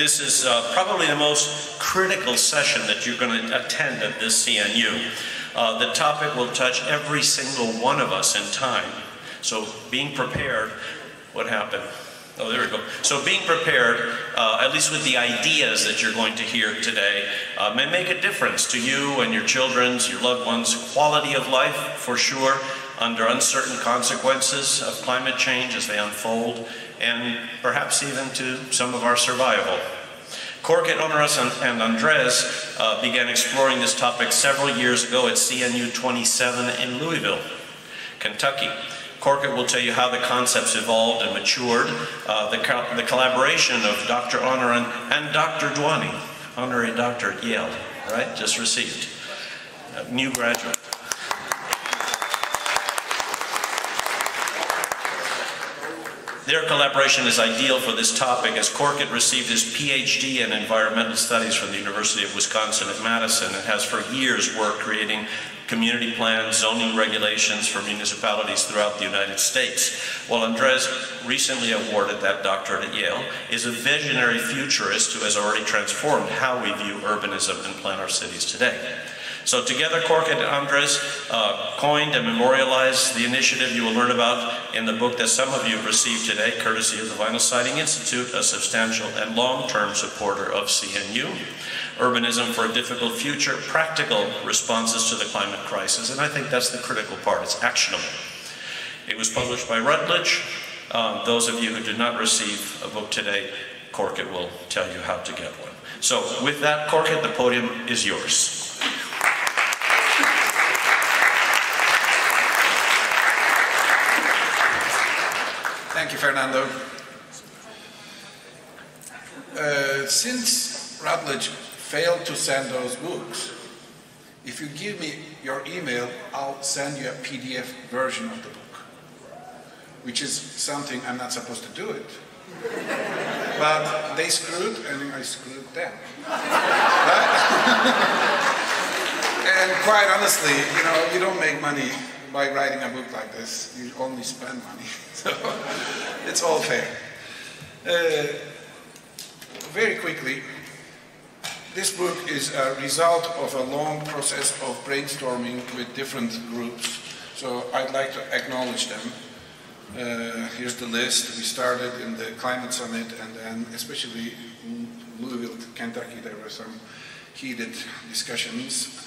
This is probably the most critical session that you're going to attend at this CNU. The topic will touch every single one of us in time. So being prepared, what happened? Oh, there we go. So being prepared, at least with the ideas that you're going to hear today, may make a difference to you and your children's, your loved ones' quality of life, for sure, under uncertain consequences of climate change as they unfold, and perhaps even to some of our survival. Korkut, Onaran, and Andres began exploring this topic several years ago at CNU 27 in Louisville, Kentucky. Korkut will tell you how the concepts evolved and matured. The collaboration of Dr. Onaran and Dr. Duany, honorary doctor at Yale, right? Just received. New graduate. Their collaboration is ideal for this topic, as Korkut received his PhD in environmental studies from the University of Wisconsin at Madison and has for years worked creating community plans, zoning regulations for municipalities throughout the United States. While Andres, recently awarded that doctorate at Yale, is a visionary futurist who has already transformed how we view urbanism and plan our cities today. So together, Korkut and Andres coined and memorialized the initiative you will learn about in the book that some of you have received today, courtesy of the Vinyl Siding Institute, a substantial and long-term supporter of CNU. Urbanism for a Difficult Future, Practical Responses to the Climate Crisis. And I think that's the critical part, it's actionable. It was published by Routledge. Those of you who did not receive a book today, Korkut will tell you how to get one. So with that, Korkut, the podium is yours. Thank you, Fernando. Since Routledge failed to send those books, if you give me your email, I'll send you a PDF version of the book, which is something I'm not supposed to do it. But they screwed, and I screwed them. Right? And quite honestly, you know, you don't make money by writing a book like this. You only spend money. So it's all fair. Very quickly, this book is a result of a long process of brainstorming with different groups. So I'd like to acknowledge them. Here's the list. We started in the Climate Summit, and then especially in Louisville, Kentucky, there were some heated discussions.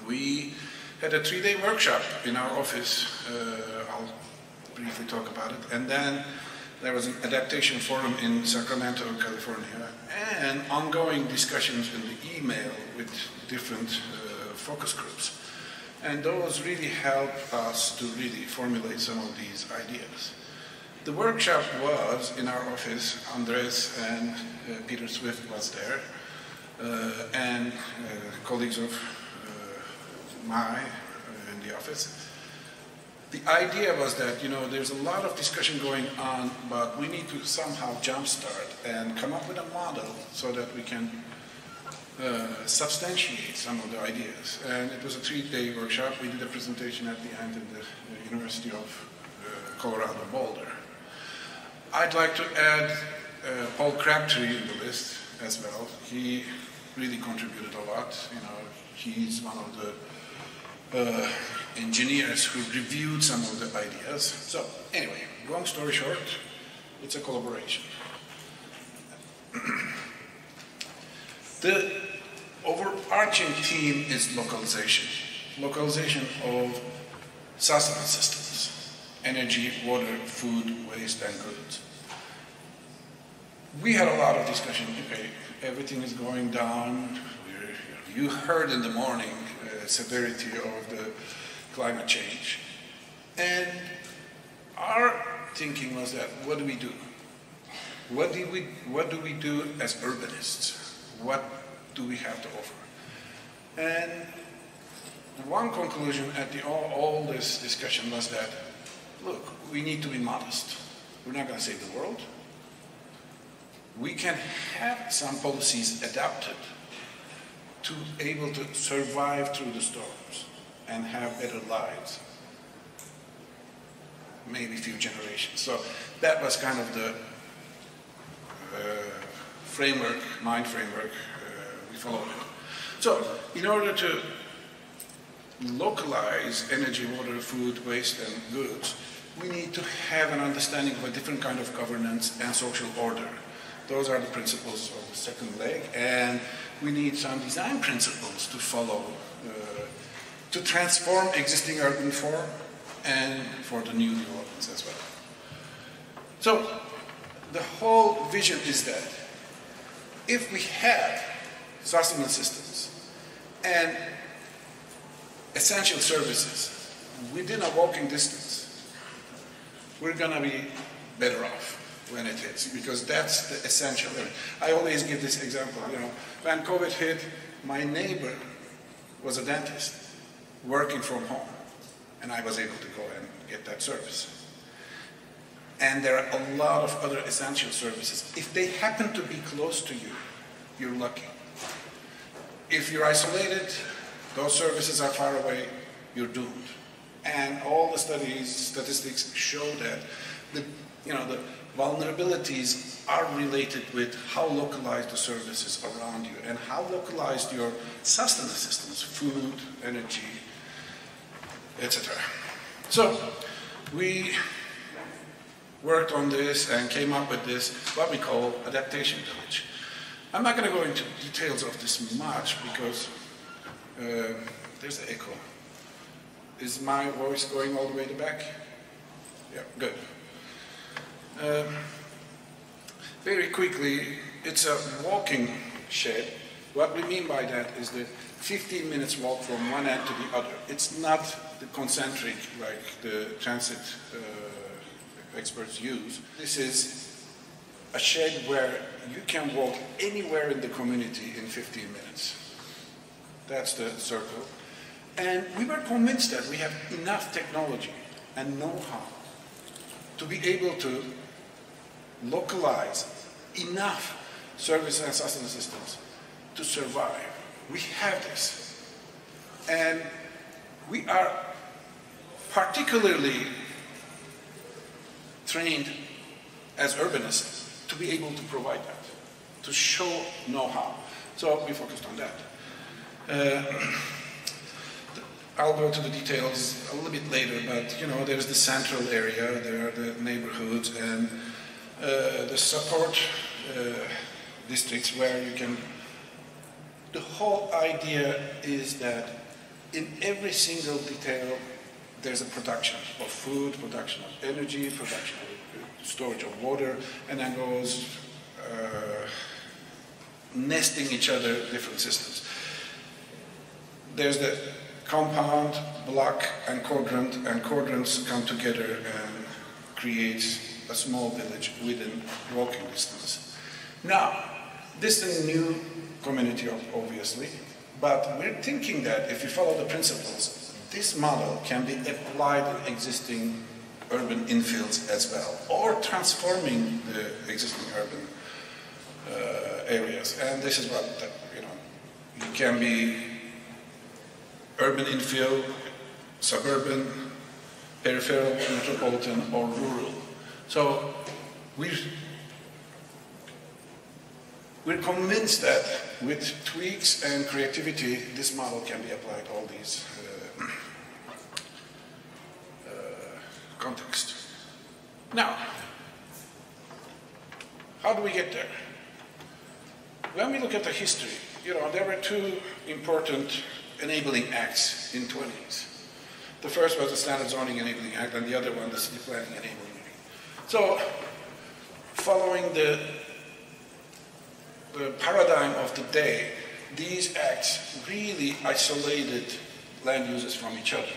We had a 3-day workshop in our office. I'll briefly talk about it. And then there was an adaptation forum in Sacramento, California, and ongoing discussions in the email with different focus groups. And those really helped us to really formulate some of these ideas. The workshop was in our office. Andres and Peter Swift was there, and colleagues of mine in the office. The idea was that, you know, there's a lot of discussion going on, but we need to somehow jumpstart and come up with a model so that we can substantiate some of the ideas. And it was a 3-day workshop. We did a presentation at the end in the University of Colorado Boulder. I'd like to add Paul Crabtree in the list as well. He really contributed a lot. You know, he's one of the engineers who reviewed some of the ideas. So anyway, long story short, it's a collaboration. The overarching theme is localization. Localization of sustenance systems, energy, water, food, waste, and goods. We had a lot of discussion. Okay, everything is going down. You heard in the morning severity of the climate change. And our thinking was that, what do we do? What do we do as urbanists? What do we have to offer? And one conclusion at all this discussion was that, look, we need to be modest. We're not going to save the world. We can have some policies adapted to able to survive through the storms and have better lives, maybe a few generations. So that was kind of the framework, mind framework, we follow it. So, in order to localize energy, water, food, waste, and goods, we need to have an understanding of a different kind of governance and social order. Those are the principles of the second leg, and we need some design principles to follow to transform existing urban form and for the new developments as well. So, the whole vision is that if we have sustenance systems and essential services within a walking distance, we're going to be better off when it hits, because that's the essential. I always give this example. You know, when COVID hit, my neighbor was a dentist working from home, and I was able to go and get that service. And there are a lot of other essential services. If they happen to be close to you, you're lucky. If you're isolated, those services are far away, you're doomed. And all the statistics show that the vulnerabilities are related with how localized the services around you and how localized your sustenance systems, food, energy, etc. So we worked on this and came up with this, what we call adaptation village. I'm not going to go into details of this much because there's an echo. Is my voice going all the way to the back? Yeah, good. Very quickly, it's a walking shed. What we mean by that is the 15 minutes walk from one end to the other. It's not the concentric like the transit experts use. This is a shed where you can walk anywhere in the community in 15 minutes. That's the circle. And we were convinced that we have enough technology and know-how to be able to localize enough services and sustenance systems to survive. We have this. And we are particularly trained as urbanists to be able to provide that, to show know-how. So we focused on that. I'll go to the details a little bit later, but you know, there's the central area, there are the neighborhoods and the support districts where you can. The whole idea is that in every single detail there's a production of food, production of energy, production of storage of water, and then goes nesting each other different systems. There's the compound, block, and quadrant, and quadrants come together and create a small village within walking distance. Now, this is a new community, obviously, but we're thinking that if you follow the principles, this model can be applied in existing urban infills as well, or transforming the existing urban areas. And this is what, you know, you can be urban infill, suburban, peripheral, metropolitan, or rural. So we're convinced that with tweaks and creativity, this model can be applied to all these contexts. Now, how do we get there? When we look at the history, you know, there were two important enabling acts in 20s. The first was the Standard Zoning Enabling Act, and the other one, the City Planning Enabling Act. So, following the paradigm of the day, these acts really isolated land uses from each other.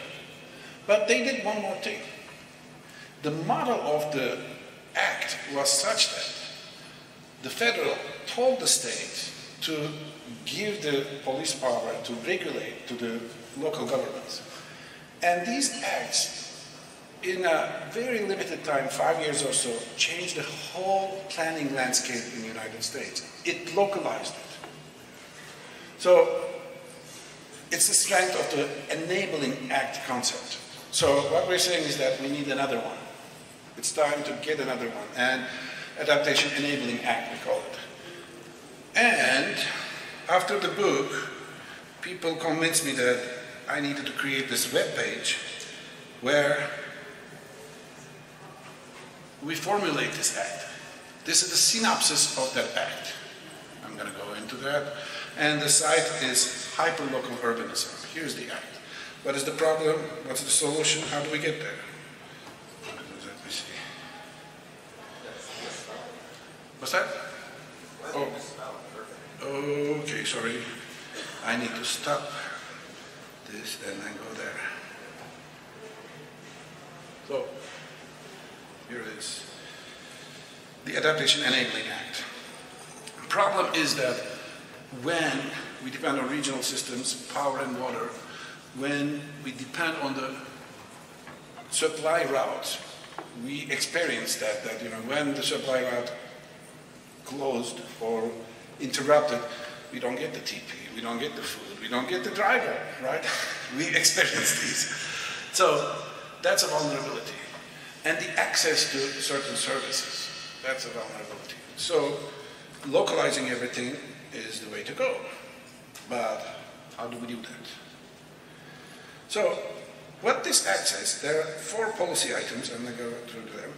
But they did one more thing. The model of the act was such that the federal told the state to give the police power to regulate to the local governments. And these acts, in a very limited time, 5 years or so, changed the whole planning landscape in the United States. It localized it. So it's the strength of the enabling act concept. So what we're saying is that we need another one. It's time to get another one. And adaptation enabling act, we call it. And after the book, people convinced me that I needed to create this web page where we formulate this act. This is the synopsis of that act. I'm going to go into that. And the site is hyperlocal urbanism. Here's the act. What is the problem? What's the solution? How do we get there? Let me see. What's that? Oh. Okay, sorry. I need to stop this and then go there. So, here it is. The Adaptation Enabling Act. The problem is that when we depend on regional systems, power and water, when we depend on the supply routes, we experience that when the supply route closed or interrupted, we don't get the TP, we don't get the food, we don't get the driver, right? We experience these. So that's a vulnerability. And the access to certain services, that's a vulnerability. So localizing everything is the way to go. But how do we do that? So what this act says, there are 4 policy items, I'm going to go through them.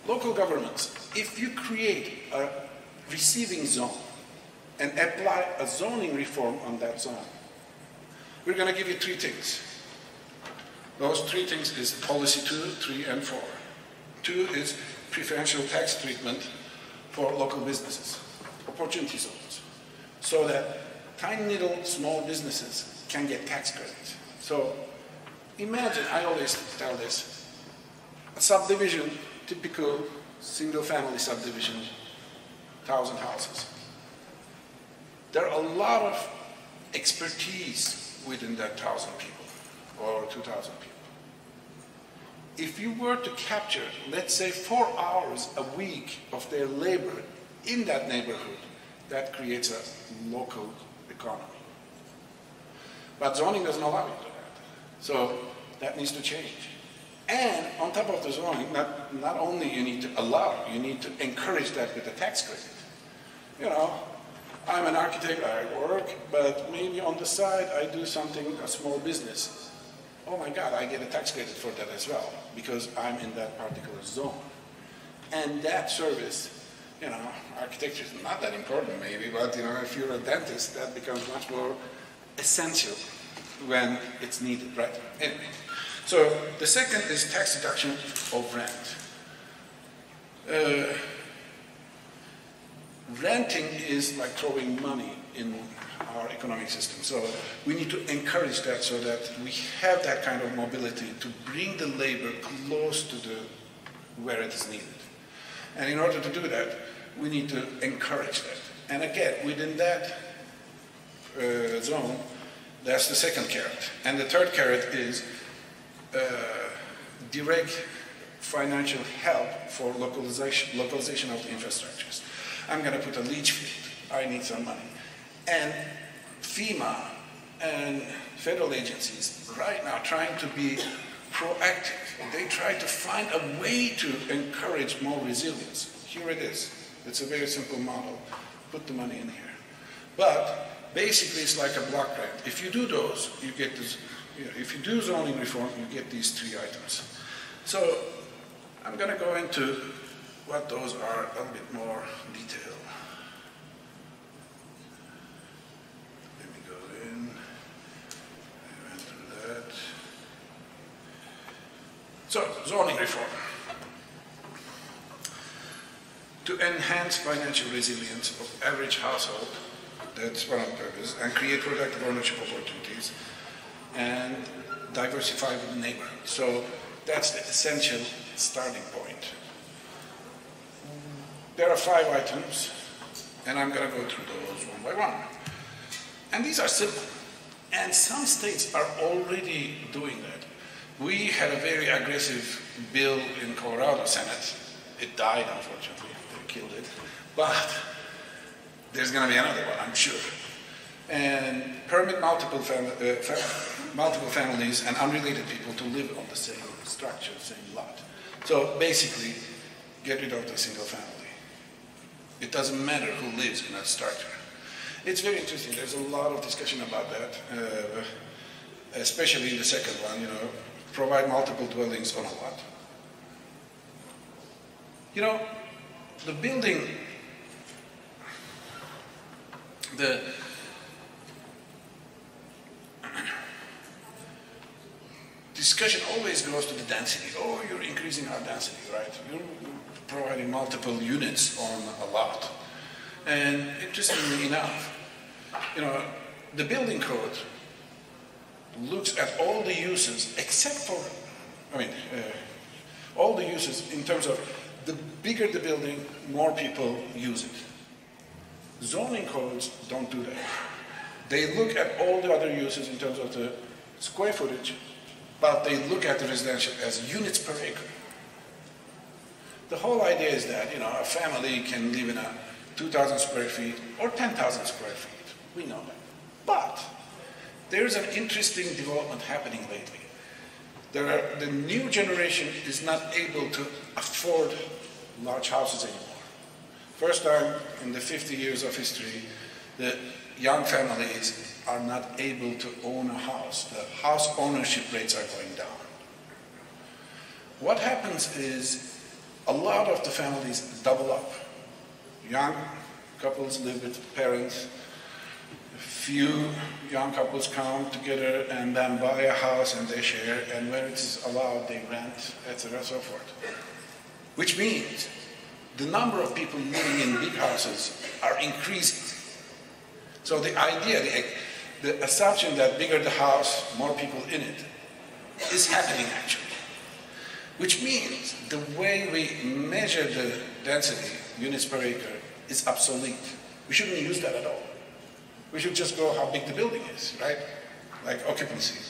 Local governments, if you create a receiving zone and apply a zoning reform on that zone, we're going to give you 3 things. Those 3 things is policy 2, 3, and 4. 2 is preferential tax treatment for local businesses, opportunity zones, so that tiny little small businesses can get tax credits. So imagine, I always tell this, a subdivision, typical single-family subdivision, 1,000 houses. There are a lot of expertise within that 1,000 people or 2,000 people. If you were to capture, let's say, 4 hours a week of their labor in that neighborhood, that creates a local economy. But zoning doesn't allow you to do that. So that needs to change. And on top of the zoning, not only you need to allow, you need to encourage that with a tax credit. You know, I'm an architect, I work, but maybe on the side I do something, a small business. Oh my God, I get a tax credit for that as well, because I'm in that particular zone. And that service, you know, architecture is not that important maybe, but you know, if you're a dentist, that becomes much more essential when it's needed, right? Anyway, so the second is tax deduction of rent. Renting is like throwing money in our economic system. So we need to encourage that so that we have that kind of mobility to bring the labor close to where it is needed. And in order to do that, we need to encourage that. And again, within that zone, that's the second carrot. And the third carrot is direct financial help for localization of the infrastructures. I'm going to put a leach field. I need some money. And FEMA and federal agencies right now trying to be proactive. They try to find a way to encourage more resilience. Here it is. It's a very simple model. Put the money in here. But basically it's like a block grant. If you do those, you get this. You know, if you do zoning reform, you get these 3 items. So I'm going to go into what those are a little bit more detail. Let me go in. I went through that. So, zoning reform. To enhance financial resilience of average household, that's one of the purposes, and create productive ownership opportunities, and diversify the neighborhood. So that's the essential starting point. There are 5 items, and I'm going to go through those one by one. And these are simple. And some states are already doing that. We had a very aggressive bill in Colorado Senate. It died, unfortunately. They killed it. But there's going to be another one, I'm sure. And permit multiple families and unrelated people to live on the same structure, same lot. So basically, get rid of the single family. It doesn't matter who lives in that structure. It's very interesting. There's a lot of discussion about that, especially in the second one, you know, provide multiple dwellings on a lot. You know, the building, the discussion always goes to the density. Oh, you're increasing our density, right? You're providing multiple units on a lot. And interestingly enough, you know, the building code looks at all the uses except for, all the uses in terms of the bigger the building, more people use it. Zoning codes don't do that. They look at all the other uses in terms of the square footage, but they look at the residential as units per acre. The whole idea is that, you know, a family can live in a 2,000 square feet or 10,000 square feet. We know that. But there's an interesting development happening lately. The new generation is not able to afford large houses anymore. First time in the 50 years of history, the young families are not able to own a house. The house ownership rates are going down. What happens is a lot of the families double up. Young couples live with parents. A few young couples come together and then buy a house and they share, and where it is allowed, they rent, etc., so forth. Which means the number of people living in big houses are increasing. So the idea, the assumption that bigger the house, more people in it, is happening actually. Which means the way we measure the density, units per acre, is obsolete. We shouldn't use that at all. We should just go how big the building is, right? Like occupancy.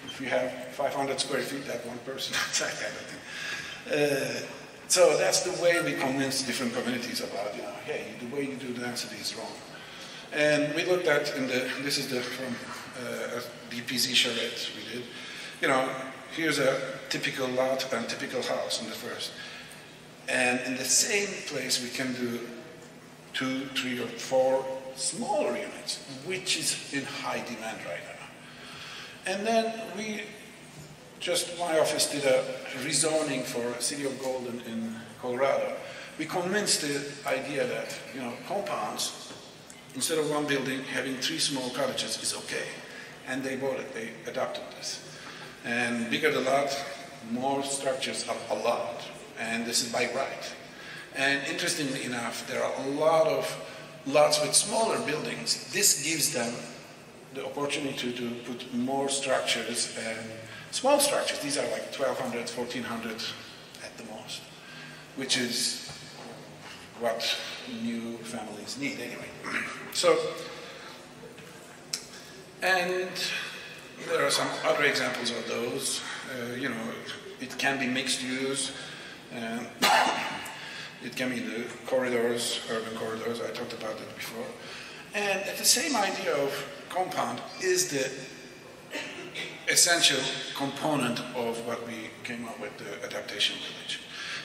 If we have 500 square feet, that one person, that kind of thing. So that's the way we convince different communities about, you know, hey, the way you do density is wrong. And we looked at this is from DPZ charrette we did. You know, here's a typical lot and typical house in the first. And in the same place we can do 2, 3, or 4 smaller units, which is in high demand right now. And then my office did a rezoning for City of Golden in Colorado. We convinced the idea that, you know, compounds, instead of one building, having 3 small cottages is okay. And they bought it, they adopted this. And bigger the lot, more structures are allowed. And this is by right. And interestingly enough, there are a lot of lots with smaller buildings. This gives them the opportunity to put more structures and small structures. These are like 1,200, 1,400 at the most, which is what new families need anyway. So, and there are some other examples of those. You know, it can be mixed use. It can be the corridors, urban corridors, I talked about that before. And the same idea of compound is the essential component of what we came up with, the adaptation village.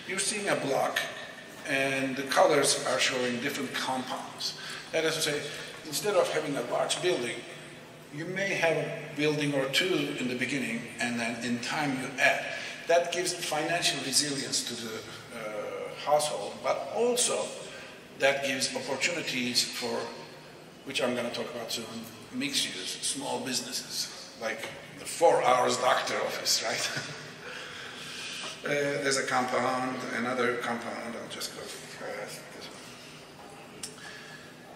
You're seeing a block, and the colors are showing different compounds. That is to say, instead of having a large building, you may have a building or 2 in the beginning, and then in time you add. That gives financial resilience to the household, but also that gives opportunities for, which I'm going to talk about soon, mixed use, small businesses, like the 4 hours doctor office, right? There's a compound, another compound, I'll just go fast.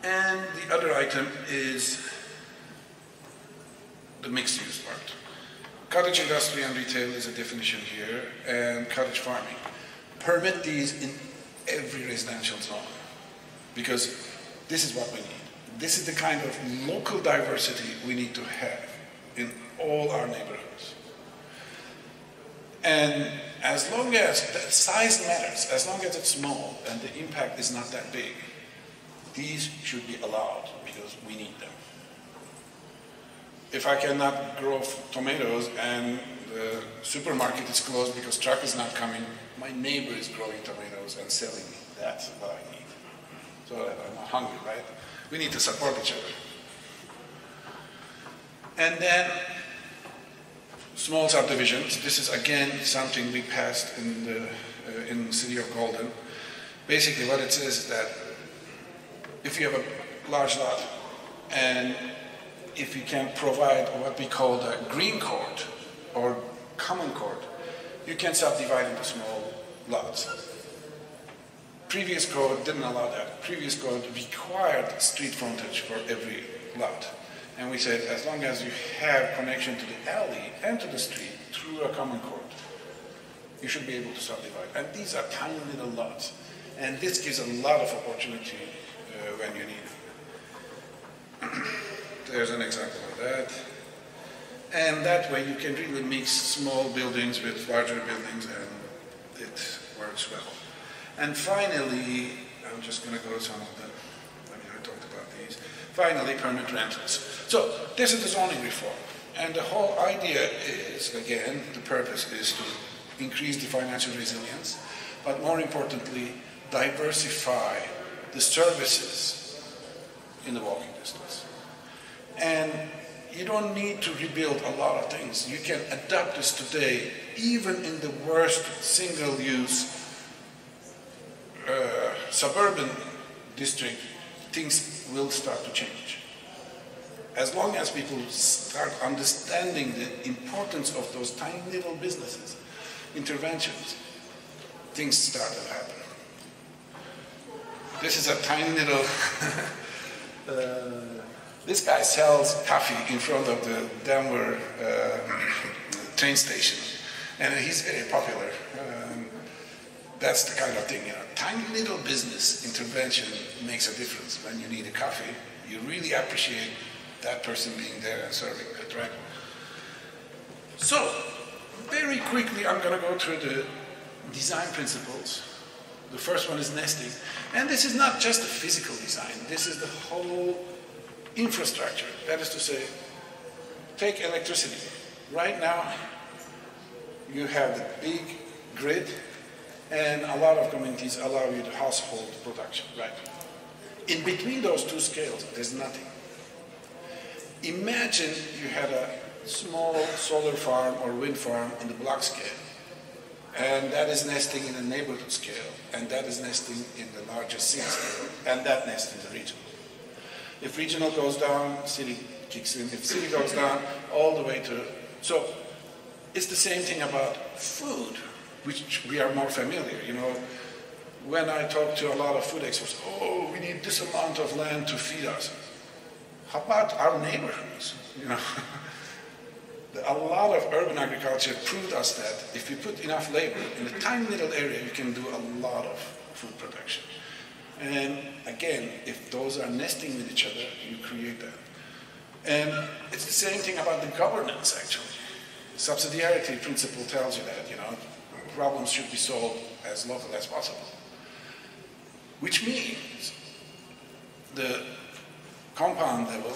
And the other item is the mixed use part. Cottage industry and retail is a definition here, and cottage farming. Permit these in every residential zone, because this is what we need. This is the kind of local diversity we need to have in all our neighborhoods. And as long as the size matters, as long as it's small and the impact is not that big, these should be allowed because we need them. If I cannot grow tomatoes and the supermarket is closed because truck is not coming, my neighbor is growing tomatoes and selling me. That's what I need. so that I'm not hungry, right? We need to support each other. And then small subdivisions. This is again something we passed in the city of Golden. Basically what it says is that if you have a large lot and if you can provide what we call the green court or common court, you can subdivide into small lots. Previous code didn't allow that. Previous code required street frontage for every lot. And we said, as long as you have connection to the alley and to the street through a common court, you should be able to subdivide. And these are tiny little lots. And this gives a lot of opportunity when you need it. There's an example of that. And that way you can really mix small buildings with larger buildings and it works well. And finally, I'm just going to go to some of them. I talked about these. Finally, permanent rentals. So this is the zoning reform. And the whole idea is, again, the purpose is to increase the financial resilience, but more importantly, diversify the services in the walking distance. And you don't need to rebuild a lot of things. You can adapt this today, even in the worst single-use suburban district, things will start to change. As long as people start understanding the importance of those tiny little businesses, interventions, things start to happen. This is a tiny little, this guy sells coffee in front of the Denver train station, and he's very popular. That's the kind of thing, tiny little business intervention makes a difference. When you need a coffee, you really appreciate that person being there and serving it, right? So, very quickly, I'm going to go through the design principles. The first one is nesting. And this is not just the physical design. This is the whole infrastructure. That is to say, take electricity. Right now, you have the big grid, and a lot of communities allow you the household production, right? In between those two scales, there's nothing. Imagine you had a small solar farm or wind farm in the block scale, and that is nesting in the neighborhood scale, and that is nesting in the larger city scale, and that nests in the regional. If regional goes down, city kicks in. If city goes down, all the way to... So it's the same thing about food, which we are more familiar. When I talk to a lot of food experts, oh, we need this amount of land to feed us. How about our neighborhoods? A lot of urban agriculture proved us that if you put enough labor in a tiny little area, you can do a lot of food production. And again, if those are nesting with each other, you create that. And it's the same thing about the governance, actually. Subsidiarity principle tells you that, problems should be solved as local as possible. Which means the compound level,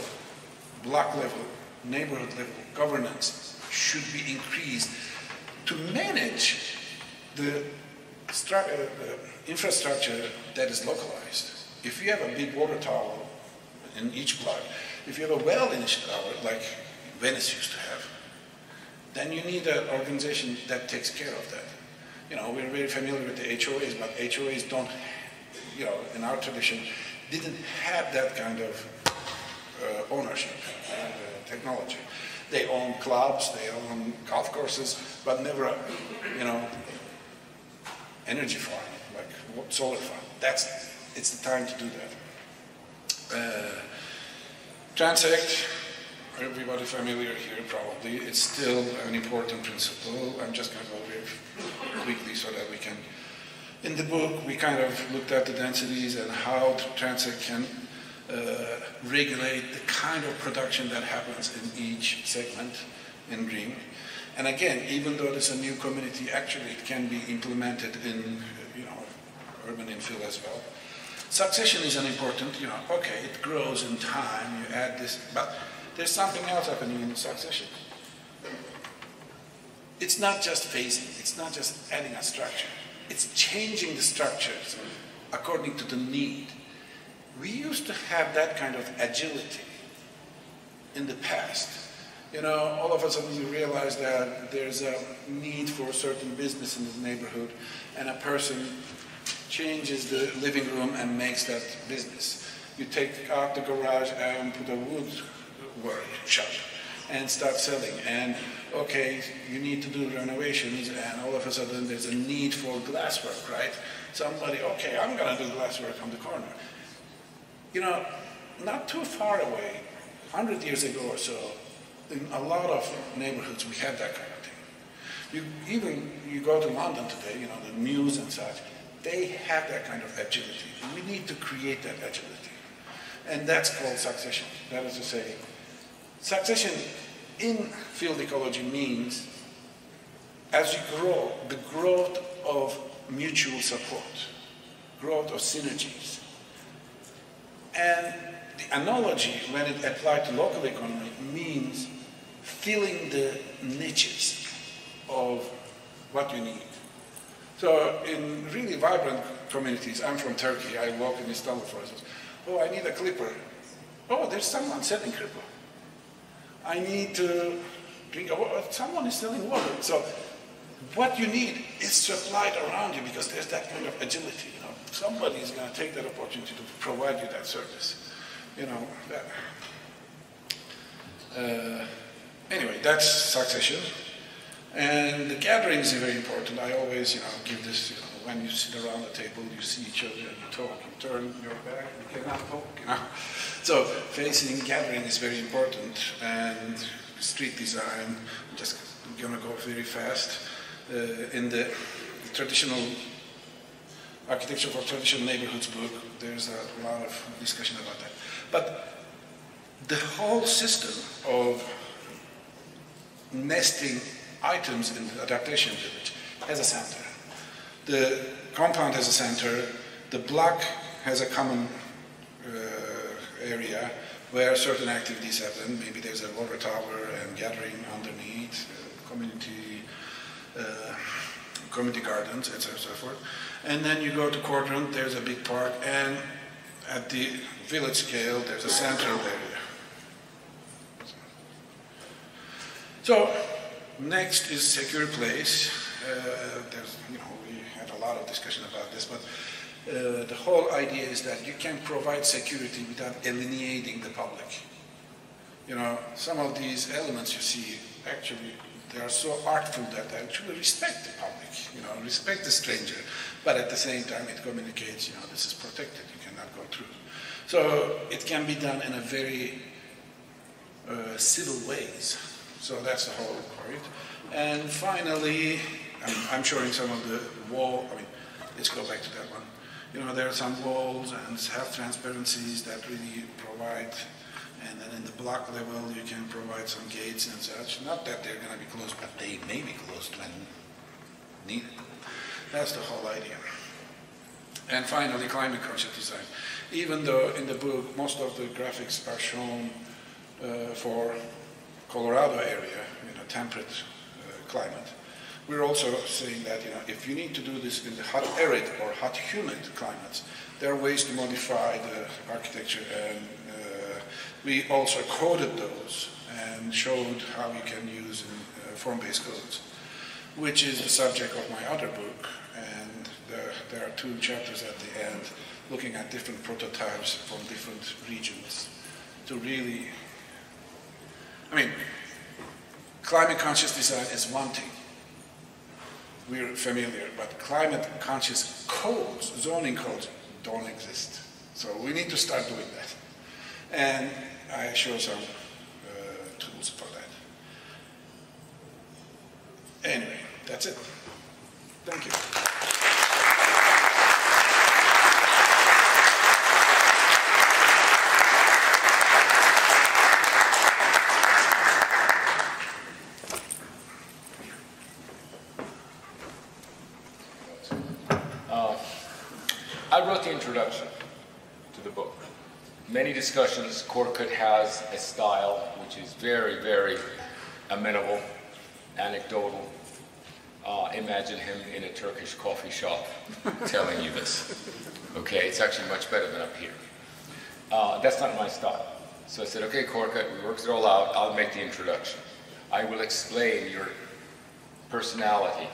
block level, neighborhood level governance should be increased to manage the infrastructure that is localized. If you have a big water tower in each block, if you have a well in each tower, like Venice used to have, then you need an organization that takes care of that. We're very familiar with the HOAs, but HOAs don't, in our tradition, didn't have that kind of ownership and technology. They own clubs, they own golf courses, but never, energy farm, like solar farm. It's the time to do that. Transect, everybody familiar here probably. It's still an important principle. I'm just going to go very quickly so that we can... In the book, we kind of looked at the densities and how Transect can regulate the kind of production that happens in each segment in green. And again, even though there's a new community, actually it can be implemented in, urban infill as well. Succession is an important, okay, it grows in time, you add this, but there's something else happening in succession. It's not just phasing, it's not just adding a structure. It's changing the structures according to the need. We used to have that kind of agility in the past. You know, all of a sudden you realize that there's a need for a certain business in the neighborhood, and a person changes the living room and makes that business. You take out the garage and put a wood workshop and start selling. And okay, you need to do renovations, and all of a sudden there's a need for glasswork, right? Somebody, okay, I'm gonna do glasswork on the corner. You know, not too far away, 100 years ago or so, in a lot of neighborhoods we had that kind of thing. You go to London today, you know, the Mews and such, they have that kind of agility. We need to create that agility. And that's called succession. That is to say, succession in field ecology means, as you grow, the growth of mutual support, growth of synergies. And the analogy, when it applied to local economy, means filling the niches of what you need. So in really vibrant communities, I'm from Turkey, I walk in Istanbul for instance, oh, I need a clipper. Oh, there's someone selling clipper. I need to drink, someone is selling water. So what you need is supplied around you because there's that kind of agility. You know, somebody is going to take that opportunity to provide you that service. You know, anyway, that's succession. And the gathering is very important. I always, you know, give this, you know, when you sit around the table, you see each other and you talk, you turn your back, you cannot talk, you know. So facing gathering is very important. And street design, I'm just going to go very fast. In the traditional Architecture for Traditional Neighborhoods book, there's a lot of discussion about that. But the whole system of nesting items in the adaptation village has a center. The compound has a center, the block has a common area where certain activities happen. Maybe there's a water tower and gathering underneath, community gardens, etc. so forth. And then you go to Quadrant, there's a big park, and at the village scale, there's a central area. So, next is secure place. There's, you know, we had a lot of discussion about this, but the whole idea is that you can provide security without alienating the public. You know, some of these elements you see, actually, they are so artful that they actually respect the public, you know, respect the stranger, but at the same time it communicates, you know, this is protected, you cannot go through. So it can be done in a very civil ways. So that's the whole point. And finally, I'm showing some of the wall, let's go back to that one. You know, there are some walls and have transparencies that really provide. And then in the block level, you can provide some gates and such. Not that they're going to be closed, but they may be closed when needed. That's the whole idea. And finally, climate conscious design. Even though in the book, most of the graphics are shown for Colorado area, you know, temperate climate, we're also saying that, you know, if you need to do this in the hot arid or hot humid climates, there are ways to modify the architecture, and we also coded those and showed how you can use in form-based codes, which is the subject of my other book. And there are 2 chapters at the end looking at different prototypes from different regions to really, climate conscious design is one thing. We're familiar, but climate conscious codes, zoning codes, don't exist. So we need to start doing that. And I show some tools for that. Anyway, that's it. Thank you. I wrote the introduction to the book. Many discussions. Korkut has a style which is very, very amenable, anecdotal. Imagine him in a Turkish coffee shop telling you this. Okay, it's actually much better than up here. That's not my style. So I said, okay, Korkut, we worked it all out, I'll make the introduction. I will explain your personality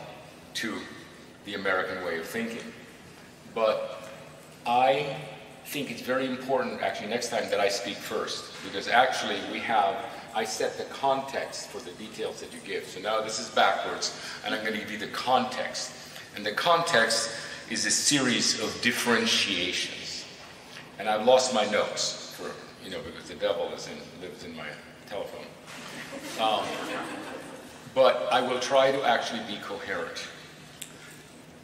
to the American way of thinking. But I think it's very important, actually, next time that I speak first, because actually I set the context for the details that you give. So now this is backwards, and I'm going to give you the context. And the context is a series of differentiations. And I've lost my notes, because the devil lives in my telephone. But I will try to actually be coherent.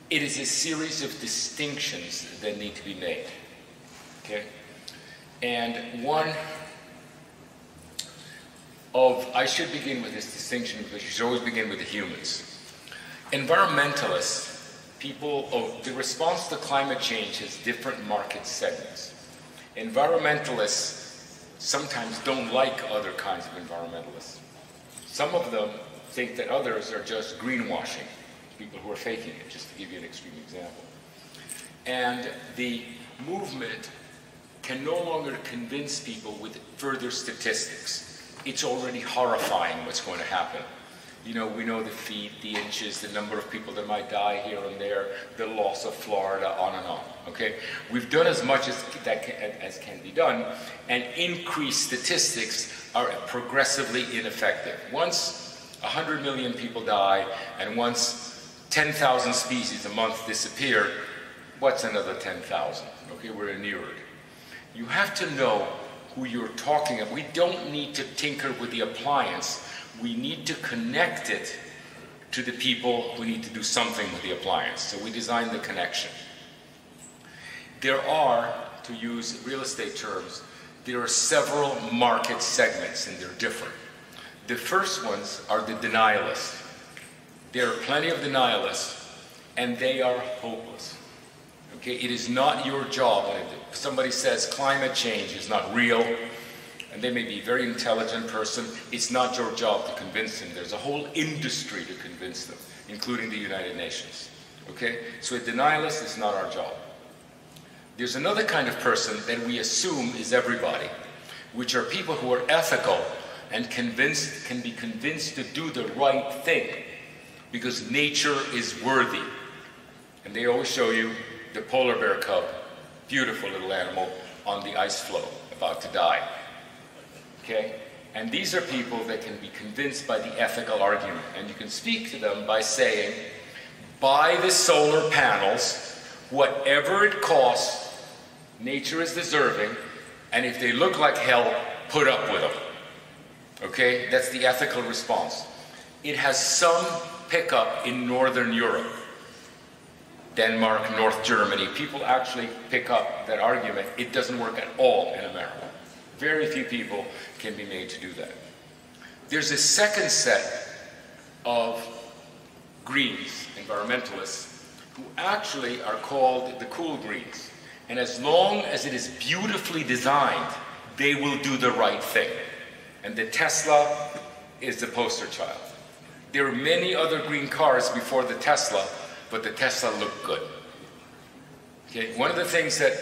It is a series of distinctions that need to be made. Okay? And I should begin with this distinction because you should always begin with the humans. Environmentalists, the response to climate change has different market segments. Environmentalists sometimes don't like other kinds of environmentalists. Some of them think that others are just greenwashing, people who are faking it, just to give you an extreme example. And the movement can no longer convince people with further statistics. It's already horrifying what's going to happen. We know the feet, the inches, the number of people that might die here and there, the loss of Florida, on and on. Okay, we've done as much as can be done, and increased statistics are progressively ineffective. Once 100 million people die, and once 10,000 species a month disappear, what's another 10,000? Okay, we're inured. You have to know who you're talking about. We don't need to tinker with the appliance. We need to connect it to the people who need to do something with the appliance. So we design the connection. There are, to use real estate terms, there are several market segments, and they're different. The first ones are the denialists. There are plenty of denialists, and they are hopeless. Okay, it is not your job. When somebody says climate change is not real, and they may be a very intelligent person, it's not your job to convince them. There's a whole industry to convince them, including the United Nations. Okay, so a denialist is not our job. There's another kind of person that we assume is everybody, which are people who are ethical and can be convinced to do the right thing because nature is worthy. And they always show you the polar bear cub, beautiful little animal, on the ice floe, about to die. Okay? And these are people that can be convinced by the ethical argument. And you can speak to them by saying, buy the solar panels, whatever it costs, nature is deserving, and if they look like hell, put up with them. Okay? That's the ethical response. It has some pickup in Northern Europe. Denmark, North Germany, people actually pick up that argument. It doesn't work at all in America. Very few people can be made to do that. There's a second set of Greens, environmentalists, who actually are called the cool Greens. And as long as it is beautifully designed, they will do the right thing. And the Tesla is the poster child. There are many other green cars before the Tesla, but the Tesla looked good. Okay, one of the things that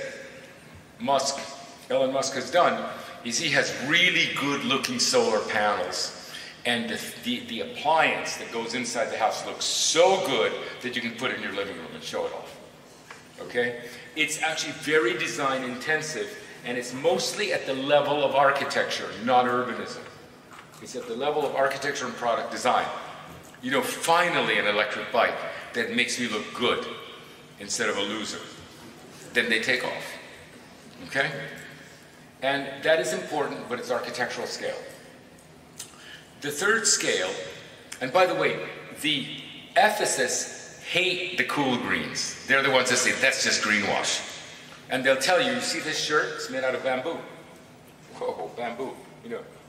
Elon Musk has done is he has really good looking solar panels, and the appliance that goes inside the house looks so good that you can put it in your living room and show it off. Okay? It's actually very design intensive, and it's mostly at the level of architecture, not urbanism. It's at the level of architecture and product design. Finally an electric bike that makes me look good instead of a loser. Then they take off. Okay? And that is important, but it's architectural scale. The third scale, and by the way, the ethicists hate the cool Greens. They're the ones that say, that's just greenwash. And they'll tell you, you see this shirt? It's made out of bamboo. Whoa, bamboo,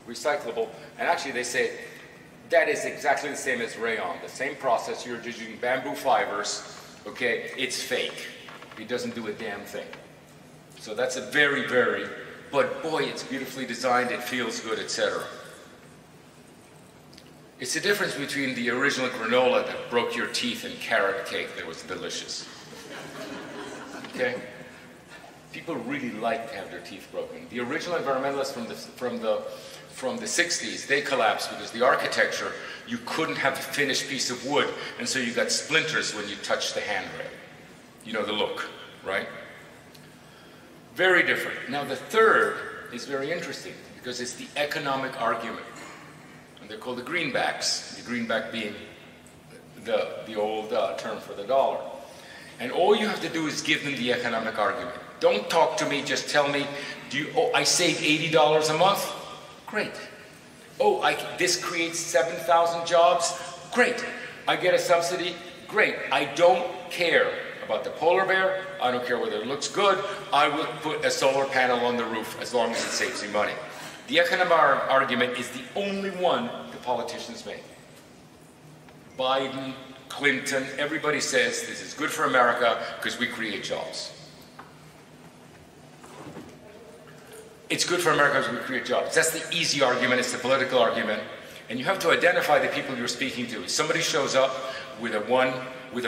recyclable. And actually they say, that is exactly the same as rayon. The same process, you're just using bamboo fibers, okay? It's fake. It doesn't do a damn thing. So that's a very, but boy, it's beautifully designed, it feels good, etc. It's the difference between the original granola that broke your teeth and carrot cake that was delicious. Okay? People really like to have their teeth broken. The original environmentalists from the 60s, they collapsed because the architecture, you couldn't have a finished piece of wood, and so you got splinters when you touched the handrail. You know the look, right? Very different. Now the third is very interesting because it's the economic argument. And they're called the greenbacks, the greenback being the old term for the dollar. And all you have to do is give them the economic argument. Don't talk to me, just tell me, oh, I save $80 a month? Great. Oh, this creates 7,000 jobs? Great. I get a subsidy? Great. I don't care about the polar bear. I don't care whether it looks good. I will put a solar panel on the roof as long as it saves me money. The economic argument is the only one the politicians make. Biden, Clinton, everybody says this is good for America because we create jobs. It's good for America because we create jobs. That's the easy argument, it's the political argument. And you have to identify the people you're speaking to. If somebody shows up with a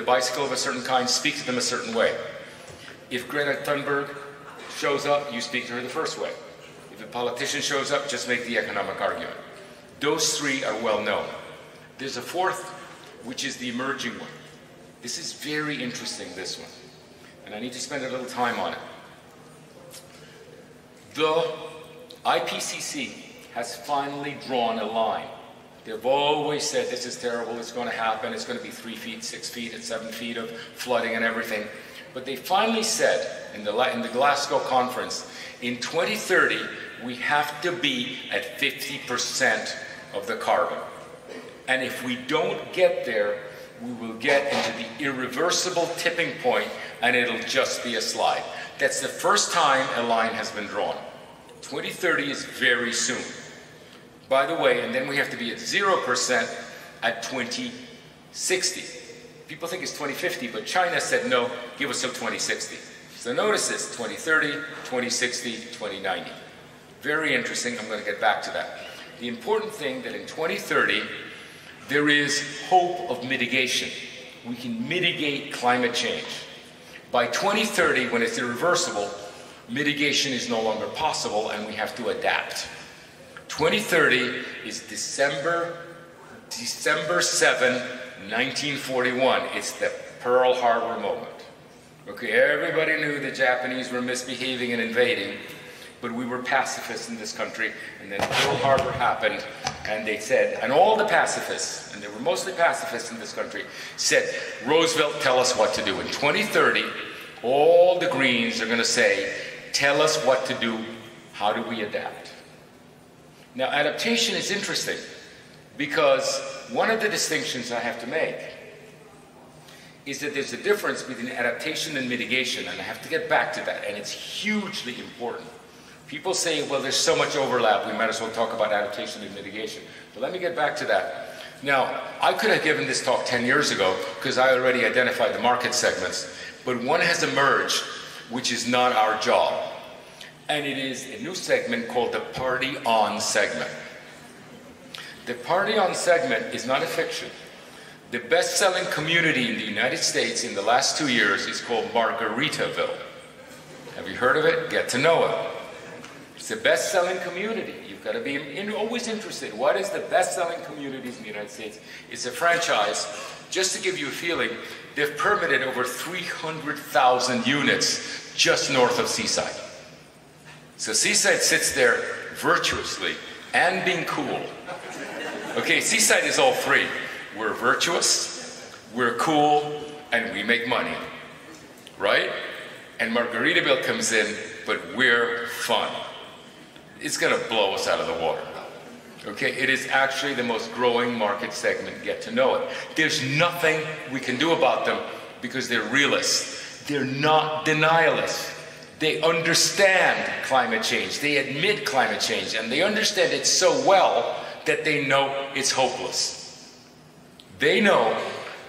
bicycle of a certain kind, speak to them a certain way. If Greta Thunberg shows up, you speak to her the first way. If a politician shows up, just make the economic argument. Those three are well known. There's a fourth, which is the emerging one. This is very interesting, this one. And I need to spend a little time on it. The IPCC has finally drawn a line. They've always said this is terrible, it's going to happen, it's going to be 3 feet, 6 feet, and 7 feet of flooding and everything. But they finally said in the Glasgow conference, in 2030, we have to be at 50% of the carbon. And if we don't get there, we will get into the irreversible tipping point and it'll just be a slide. That's the first time a line has been drawn. 2030 is very soon. By the way, and then we have to be at 0% at 2060. People think it's 2050, but China said no, give us till 2060. So notice this, 2030, 2060, 2090. Very interesting, I'm going to get back to that. The important thing that in 2030, there is hope of mitigation. We can mitigate climate change. By 2030, when it's irreversible, mitigation is no longer possible and we have to adapt. 2030 is December 7, 1941. It's the Pearl Harbor moment. Okay, everybody knew the Japanese were misbehaving and invading, but we were pacifists in this country, and then Pearl Harbor happened, and they said, and all the pacifists, and they were mostly pacifists in this country, said, Roosevelt, tell us what to do. In 2030, all the Greens are going to say, tell us what to do, how do we adapt? Now, adaptation is interesting, because one of the distinctions I have to make is that there's a difference between adaptation and mitigation, and I have to get back to that, and it's hugely important. People say, well, there's so much overlap, we might as well talk about adaptation and mitigation. But let me get back to that. Now, I could have given this talk 10 years ago because I already identified the market segments, but one has emerged which is not our job. And it is a new segment called the Party On segment. The Party On segment is not a fiction. The best-selling community in the United States in the last 2 years is called Margaritaville. Have you heard of it? Get to know it. It's the best-selling community. You've got to be always interested. What is the best-selling communities in the United States? It's a franchise. Just to give you a feeling, they've permitted over 300,000 units just north of Seaside. So Seaside sits there virtuously and being cool. Okay, Seaside is all three. We're virtuous, we're cool, and we make money. Right? And Margaritaville comes in, but we're fun. It's going to blow us out of the water. Okay, it is actually the most growing market segment, get to know it. There's nothing we can do about them because they're realists. They're not denialists. They understand climate change. They admit climate change, and they understand it so well that they know it's hopeless. They know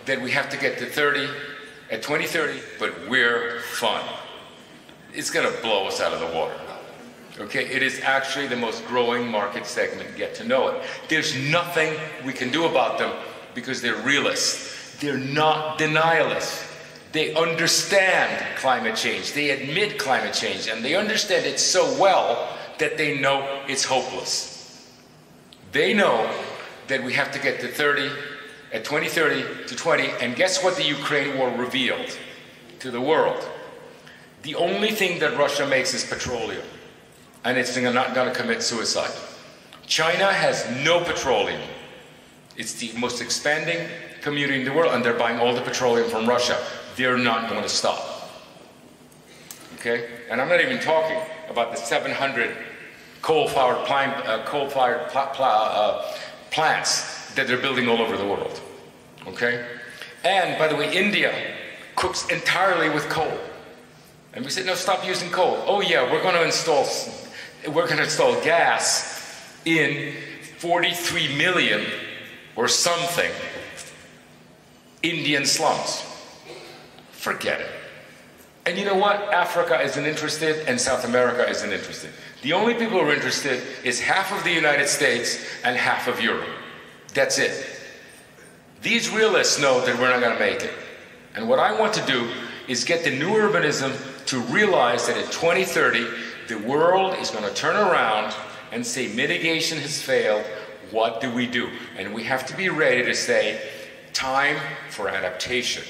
that we have to get to 2030, but we're fun. It's going to blow us out of the water. Okay, it is actually the most growing market segment, get to know it. There's nothing we can do about them because they're realists. They're not denialists. They understand climate change. They admit climate change, and they understand it so well that they know it's hopeless. They know that we have to get to 2030 to 20, and guess what the Ukraine war revealed to the world? The only thing that Russia makes is petroleum, and it's not going to commit suicide. China has no petroleum. It's the most expanding community in the world, and they're buying all the petroleum from Russia. They're not going to stop. Okay? And I'm not even talking about the 700 coal-fired plants that they're building all over the world. Okay? And by the way, India cooks entirely with coal. And we said, no, stop using coal. Oh yeah, we're going to install gas in 43 million or something Indian slums. Forget it. And you know what? Africa isn't interested, and South America isn't interested. The only people who are interested is half of the United States and half of Europe. That's it. These realists know that we're not going to make it. And what I want to do is get the new urbanism to realize that at 2030, the world is going to turn around and say mitigation has failed. What do we do? And we have to be ready to say, time for adaptation.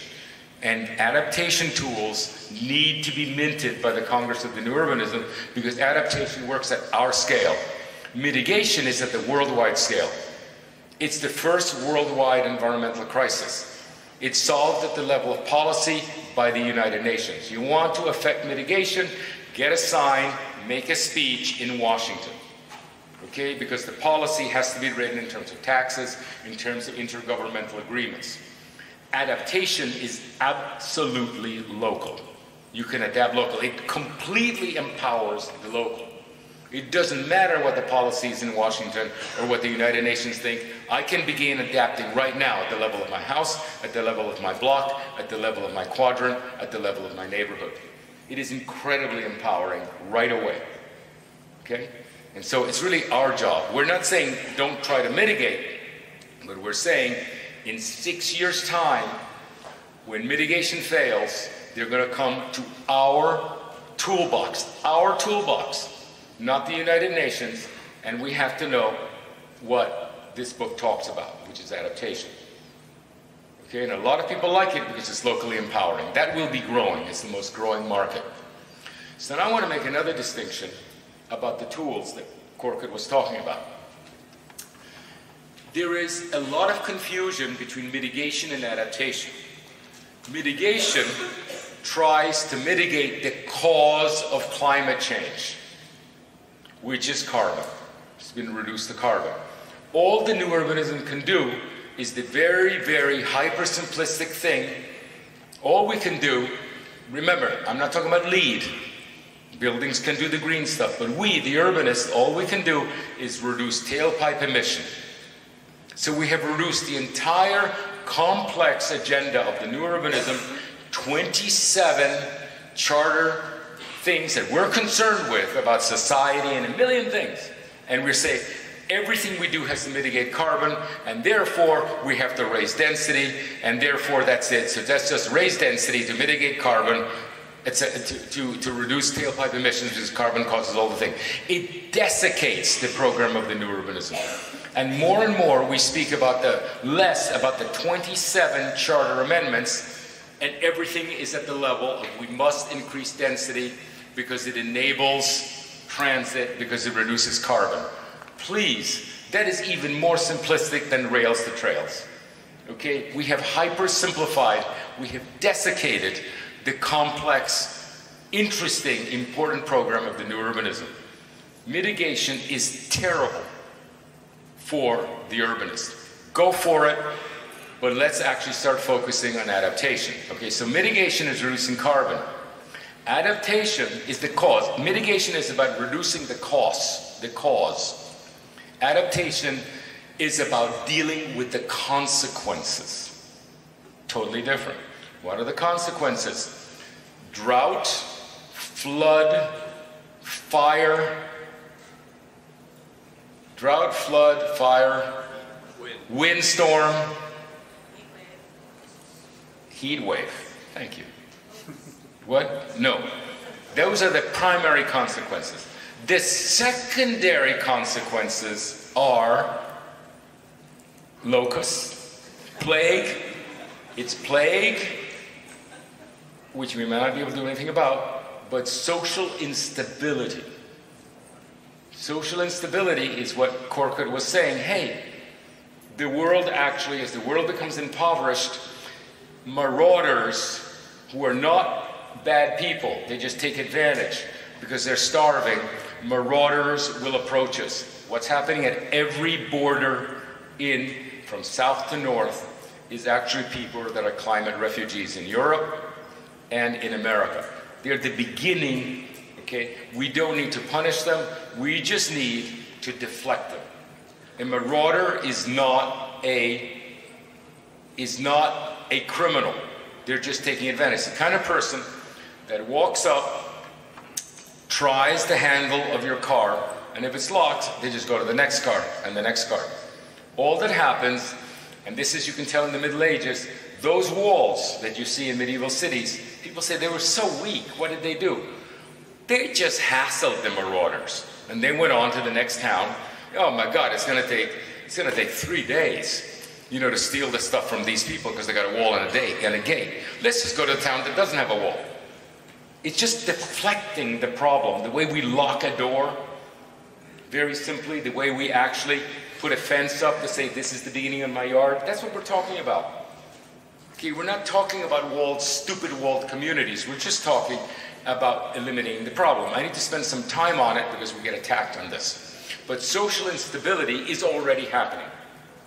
And adaptation tools need to be minted by the Congress of the New Urbanism, because adaptation works at our scale. Mitigation is at the worldwide scale. It's the first worldwide environmental crisis. It's solved at the level of policy by the United Nations. You want to affect mitigation, get a sign, make a speech in Washington. Okay? Because the policy has to be written in terms of taxes, in terms of intergovernmental agreements. Adaptation is absolutely local. You can adapt locally. It completely empowers the local. It doesn't matter what the policy is in Washington or what the United Nations think. I can begin adapting right now at the level of my house, at the level of my block, at the level of my quadrant, at the level of my neighborhood. It is incredibly empowering right away. Okay? And so it's really our job. We're not saying don't try to mitigate, but we're saying in 6 years' time, when mitigation fails, they're going to come to our toolbox, not the United Nations, and we have to know what this book talks about, which is adaptation. Okay, and a lot of people like it because it's locally empowering. That will be growing. It's the most growing market. So now I want to make another distinction about the tools that Korkut was talking about. There is a lot of confusion between mitigation and adaptation. Mitigation tries to mitigate the cause of climate change, which is carbon. It's been reduced to carbon. All the new urbanism can do is the very, very hyper-simplistic thing. All we can do, remember, I'm not talking about LEED. Buildings can do the green stuff, but we, the urbanists, all we can do is reduce tailpipe emission. So we have reduced the entire complex agenda of the new urbanism, 27 charter things that we're concerned with about society and a million things. And we're saying everything we do has to mitigate carbon, and therefore we have to raise density, and therefore that's it. So that's just raise density to mitigate carbon, to reduce tailpipe emissions, because carbon causes all the things. It desiccates the program of the new urbanism. And more we speak about less about the 27 charter amendments, and everything is at the level of we must increase density because it enables transit, because it reduces carbon. Please, that is even more simplistic than rails to trails. Okay, we have hyper-simplified, we have desiccated the complex, interesting, important program of the new urbanism. Mitigation is terrible for the urbanist. Go for it, but let's actually start focusing on adaptation. Okay, so mitigation is reducing carbon. Adaptation is the cause. Mitigation is about reducing the cause. Adaptation is about dealing with the consequences. Totally different. What are the consequences? Drought, flood, fire. Drought, flood, fire, windstorm, heat wave. Thank you. What? No. Those are the primary consequences. The secondary consequences are locusts, plague. It's plague, which we may not be able to do anything about, but social instability. Social instability is what Korkut was saying. Hey, the world actually, as the world becomes impoverished, marauders who are not bad people, they just take advantage because they're starving, marauders will approach us. What's happening at every border from south to north is actually people that are climate refugees in Europe and in America. They're the beginning, okay? We don't need to punish them, we just need to deflect them. A marauder is not a criminal. They're just taking advantage. The kind of person that walks up, tries the handle of your car, and if it's locked, they just go to the next car and the next car. All that happens, and this is, you can tell in the Middle Ages, those walls that you see in medieval cities, people say they were so weak. What did they do? They just hassled the marauders, and they went on to the next town. Oh my God, it's going to take 3 days, to steal the stuff from these people because they got a wall and a gate. Let's just go to a town that doesn't have a wall. It's just deflecting the problem. The way we lock a door, very simply, the way we actually put a fence up to say this is the beginning of my yard, that's what we're talking about. Okay, we're not talking about walled, stupid walled communities. We're just talking about eliminating the problem. I need to spend some time on it because we get attacked on this. But social instability is already happening.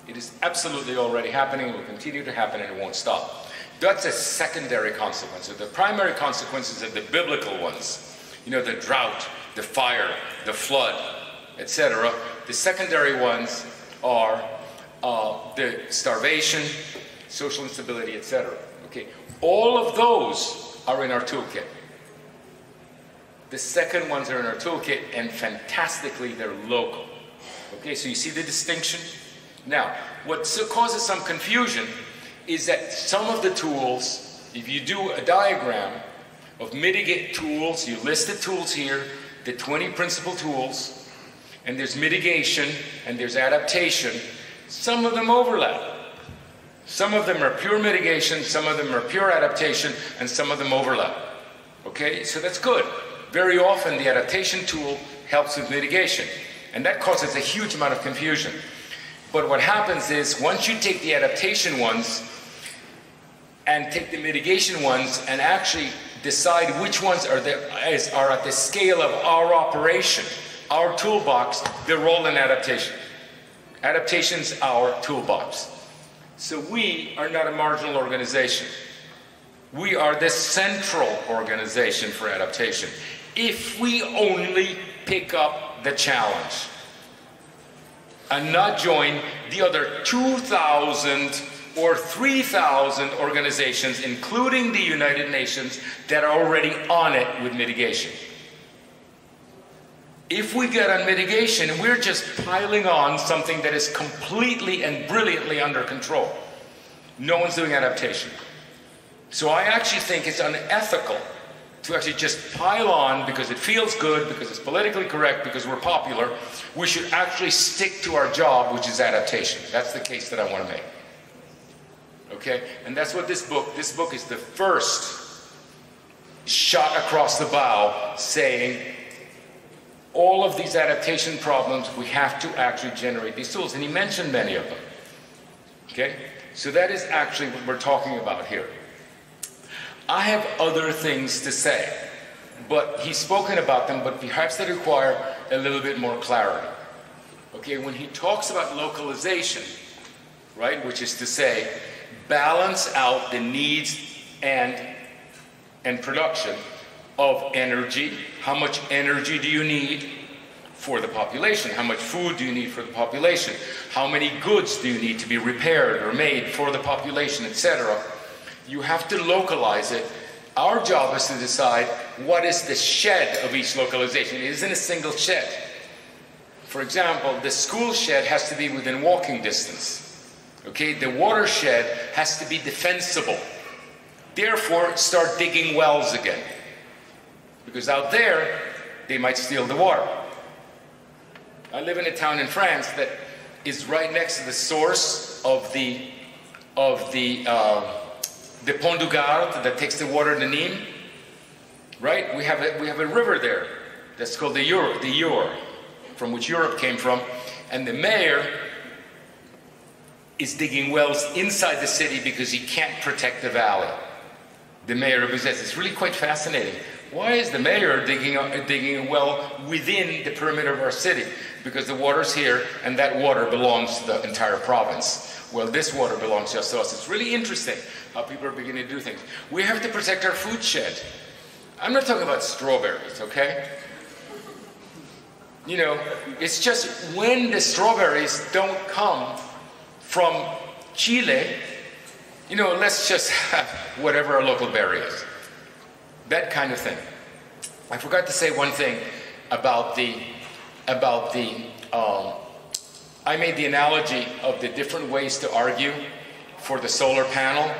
It is absolutely already happening. It will continue to happen and it won't stop. That's a secondary consequence. So the primary consequences are the biblical ones. The drought, the fire, the flood, etc. The secondary ones are the starvation, social instability, etc. Okay, all of those are in our toolkit. The second ones are in our toolkit, and fantastically, they're local. Okay, so you see the distinction? Now, what causes some confusion is that some of the tools, if you do a diagram of mitigate tools, you list the tools here, the 20 principal tools, and there's mitigation, and there's adaptation, some of them overlap. Some of them are pure mitigation, some of them are pure adaptation, and some of them overlap. Okay, so that's good. Very often the adaptation tool helps with mitigation, and that causes a huge amount of confusion. But what happens is, once you take the adaptation ones and take the mitigation ones and actually decide which ones are at the scale of our operation, our toolbox, they're all in adaptation. Adaptation's our toolbox. So we are not a marginal organization. We are the central organization for adaptation. If we only pick up the challenge and not join the other 2,000 or 3,000 organizations, including the United Nations, that are already on it with mitigation. If we get on mitigation, we're just piling on something that is completely and brilliantly under control. No one's doing adaptation. So I actually think it's unethical to actually just pile on because it feels good, because it's politically correct, because we're popular. We should actually stick to our job, which is adaptation. That's the case that I want to make. Okay? And that's what this book is the first shot across the bow saying, all of these adaptation problems, we have to actually generate these tools. And he mentioned many of them. Okay? So that is actually what we're talking about here. I have other things to say, but he's spoken about them, but perhaps they require a little bit more clarity. Okay, when he talks about localization, right, which is to say, balance out the needs and production of energy. How much energy do you need for the population? How much food do you need for the population? How many goods do you need to be repaired or made for the population, etc.? You have to localize it. Our job is to decide what is the shed of each localization. It isn't a single shed. For example, the school shed has to be within walking distance. Okay, the watershed has to be defensible. Therefore, start digging wells again. Because out there, they might steal the water. I live in a town in France that is right next to the source of the Pont du Gard that takes the water in the Nîmes. Right? We have a river there that's called the Eure, from which Europe came from, and the mayor is digging wells inside the city because he can't protect the valley. The mayor of Uzès. It's really quite fascinating. Why is the mayor digging a well within the perimeter of our city? Because the water's here, and that water belongs to the entire province. Well, this water belongs just to us. It's really interesting how people are beginning to do things. We have to protect our food shed. I'm not talking about strawberries, okay? You know, it's just when the strawberries don't come from Chile, you know, let's just have whatever our local berry is. That kind of thing. I forgot to say one thing about I made the analogy of the different ways to argue for the solar panel,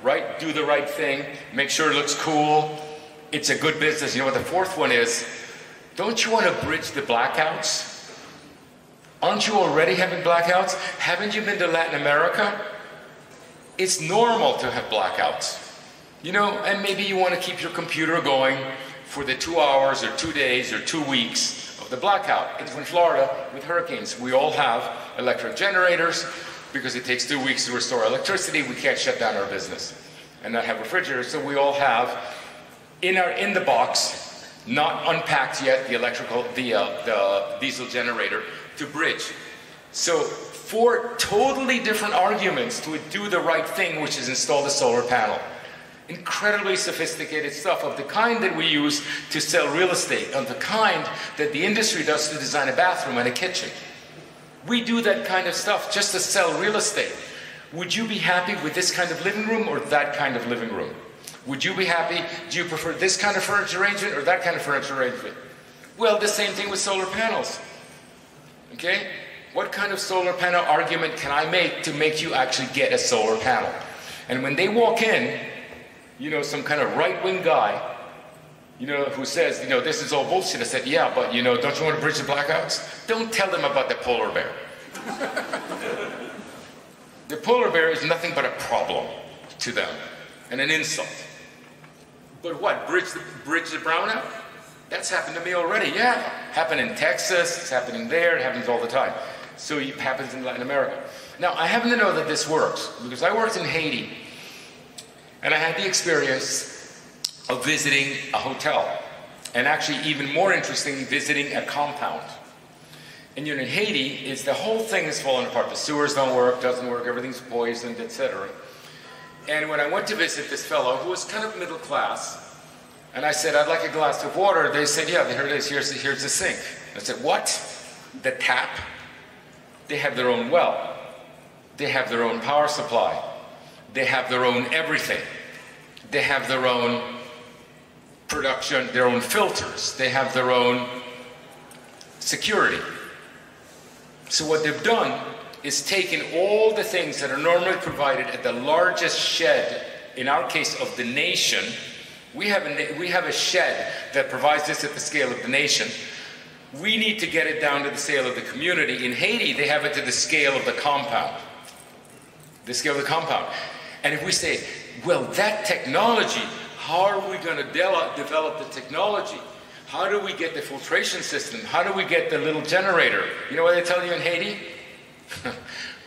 right? Do the right thing, make sure it looks cool, it's a good business. You know what the fourth one is? Don't you want to bridge the blackouts? Aren't you already having blackouts? Haven't you been to Latin America? It's normal to have blackouts. You know, and maybe you want to keep your computer going for the 2 hours or 2 days or 2 weeks of the blackout. It's in Florida with hurricanes. We all have electric generators because it takes 2 weeks to restore electricity. We can't shut down our business and not have refrigerators. So we all have in the box, not unpacked yet, the diesel generator to bridge. So 4 totally different arguments to do the right thing, which is install the solar panel. Incredibly sophisticated stuff of the kind that we use to sell real estate, of the kind that the industry does to design a bathroom and a kitchen. We do that kind of stuff just to sell real estate. Would you be happy with this kind of living room or that kind of living room? Would you be happy? Do you prefer this kind of furniture arrangement or that kind of furniture arrangement? Well, the same thing with solar panels. Okay? What kind of solar panel argument can I make to make you actually get a solar panel? And when they walk in, you know, some kind of right-wing guy, you know, who says, you know, this is all bullshit. I said, yeah, but, you know, don't you want to bridge the blackouts? Don't tell them about the polar bear. The polar bear is nothing but a problem to them and an insult. But what, bridge the brownout? That's happened to me already, yeah. Happened in Texas, it's happening there, it happens all the time. So it happens in Latin America. Now, I happen to know that this works because I worked in Haiti. And I had the experience of visiting a hotel, and actually even more interesting, visiting a compound. And you know, in Haiti, the whole thing is falling apart. The sewers don't work, doesn't work, everything's poisoned, etc. And when I went to visit this fellow, who was kind of middle class, and I said, I'd like a glass of water, they said, yeah, here it is, here's the sink. I said, what? The tap? They have their own well. They have their own power supply. They have their own everything. They have their own production, their own filters. They have their own security. So what they've done is taken all the things that are normally provided at the largest shed, in our case of the nation. We have a shed that provides this at the scale of the nation. We need to get it down to the scale of the community. In Haiti, they have it to the scale of the compound. The scale of the compound. And if we say, well, that technology, how are we going to develop the technology? How do we get the filtration system? How do we get the little generator? You know what they tell you in Haiti?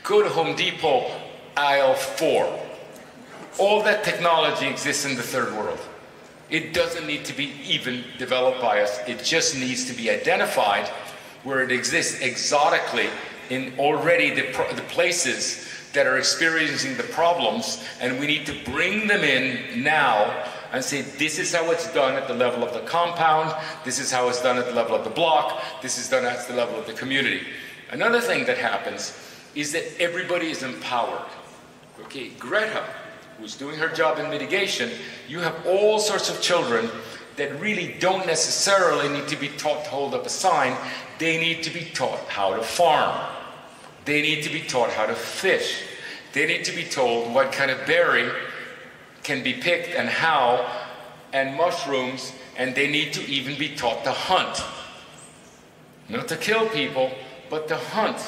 Go to Home Depot, aisle 4. All that technology exists in the third world. It doesn't need to be even developed by us. It just needs to be identified where it exists exotically in already the places that are experiencing the problems, and we need to bring them in now and say, this is how it's done at the level of the compound, this is how it's done at the level of the block, this is done at the level of the community. Another thing that happens is that everybody is empowered. Okay, Greta, who's doing her job in mitigation, you have all sorts of children that really don't necessarily need to be taught to hold up a sign. They need to be taught how to farm. They need to be taught how to fish. They need to be told what kind of berry can be picked and how, and mushrooms, and they need to even be taught to hunt. Not to kill people, but to hunt.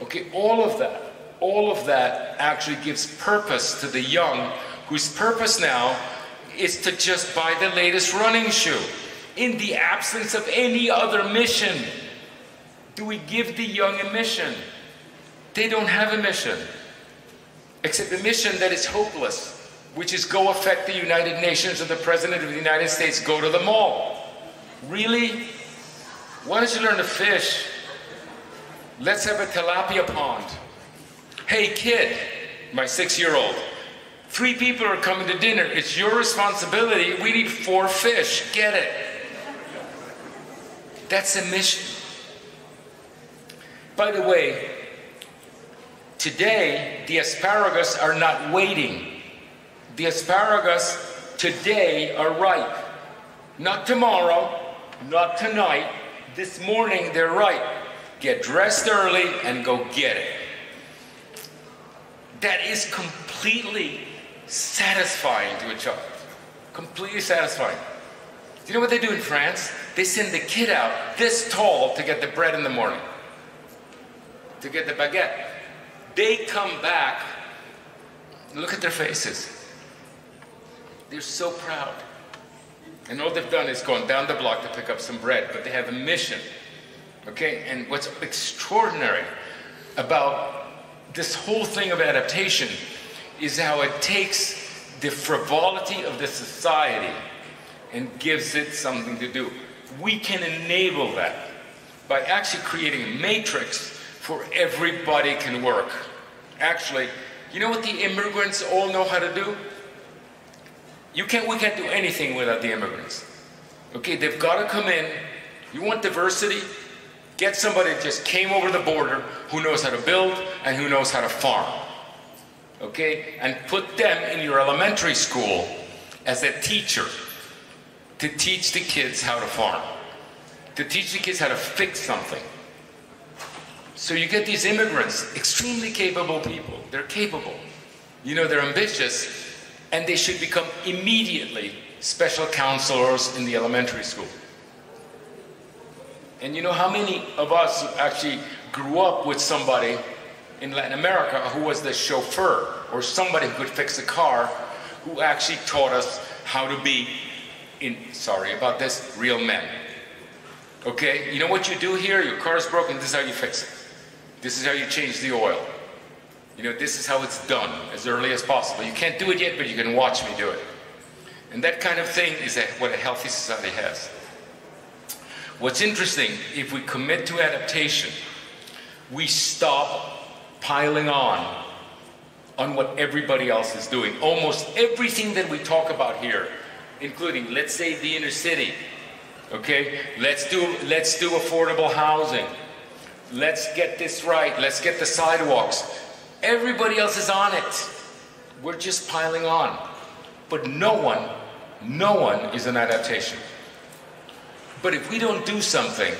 Okay, all of that actually gives purpose to the young, whose purpose now is to just buy the latest running shoe. In the absence of any other mission, do we give the young a mission? They don't have a mission, except a mission that is hopeless, which is go affect the United Nations or the President of the United States, go to the mall. Really? Why don't you learn to fish? Let's have a tilapia pond. Hey kid, my 6-year-old, 3 people are coming to dinner. It's your responsibility. We need 4 fish. Get it? That's a mission. By the way, today, the asparagus are not waiting. The asparagus today are ripe. Not tomorrow, not tonight. This morning, they're ripe. Get dressed early and go get it. That is completely satisfying to a child. Completely satisfying. Do you know what they do in France? They send the kid out this tall to get the bread in the morning, to get the baguette. They come back, look at their faces. They're so proud. And all they've done is gone down the block to pick up some bread, but they have a mission. Okay, and what's extraordinary about this whole thing of adaptation is how it takes the frivolity of the society and gives it something to do. We can enable that by actually creating a matrix for everybody can work. Actually, you know what the immigrants all know how to do? We can't do anything without the immigrants. Okay, they've got to come in. You want diversity? Get somebody that just came over the border who knows how to build and who knows how to farm. Okay, and put them in your elementary school as a teacher to teach the kids how to farm, to teach the kids how to fix something. So you get these immigrants, extremely capable people. They're capable. You know, they're ambitious, and they should become immediately special counselors in the elementary school. And you know how many of us actually grew up with somebody in Latin America who was the chauffeur or somebody who could fix a car, who actually taught us how to be, sorry about this, real men. Okay, you know what you do here? Your car is broken, this is how you fix it. This is how you change the oil. You know, this is how it's done as early as possible. You can't do it yet, but you can watch me do it. And that kind of thing is what a healthy society has. What's interesting, if we commit to adaptation, we stop piling on what everybody else is doing. Almost everything that we talk about here, including let's save the inner city, okay? Let's do affordable housing. Let's get this right. Let's get the sidewalks. Everybody else is on it. We're just piling on. But no one is an adaptation. But if we don't do something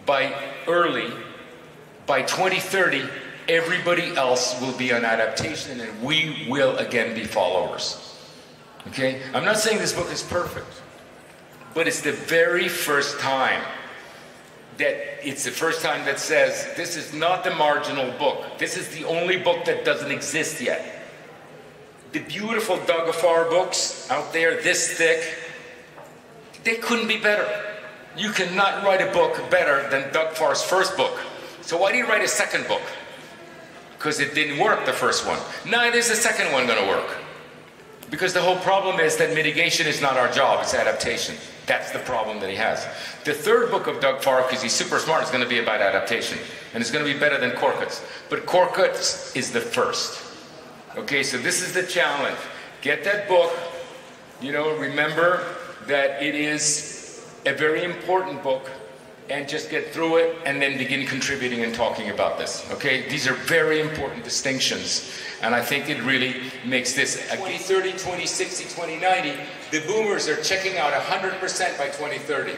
by 2030, everybody else will be on adaptation and we will again be followers. Okay? I'm not saying this book is perfect, but it's the very first time that says this is not the marginal book. This is the only book that doesn't exist yet. The beautiful Doug Afar books out there, this thick, they couldn't be better. You cannot write a book better than Doug Farr's first book. So why do you write a second book? Because it didn't work, the first one. Neither is the second one going to work. Because the whole problem is that mitigation is not our job, it's adaptation. That's the problem that he has. The third book of Doug Farr, because he's super smart, is going to be about adaptation. And it's going to be better than Korkut's. But Korkut's is the first. Okay, so this is the challenge. Get that book. You know, remember that it is a very important book, and just get through it and then begin contributing and talking about this. Okay, these are very important distinctions, and I think it really makes this 2030, 2060, 2090. The boomers are checking out 100% by 2030.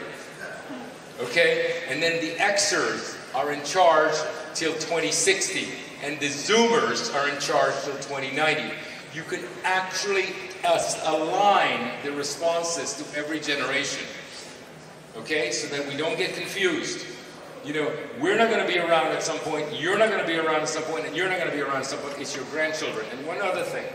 Okay, and then the Xers are in charge till 2060, and the Zoomers are in charge till 2090. you can actually align the responses to every generation. Okay, so that we don't get confused. You know, we're not going to be around at some point, you're not going to be around at some point, and you're not going to be around at some point. It's your grandchildren. And one other thing,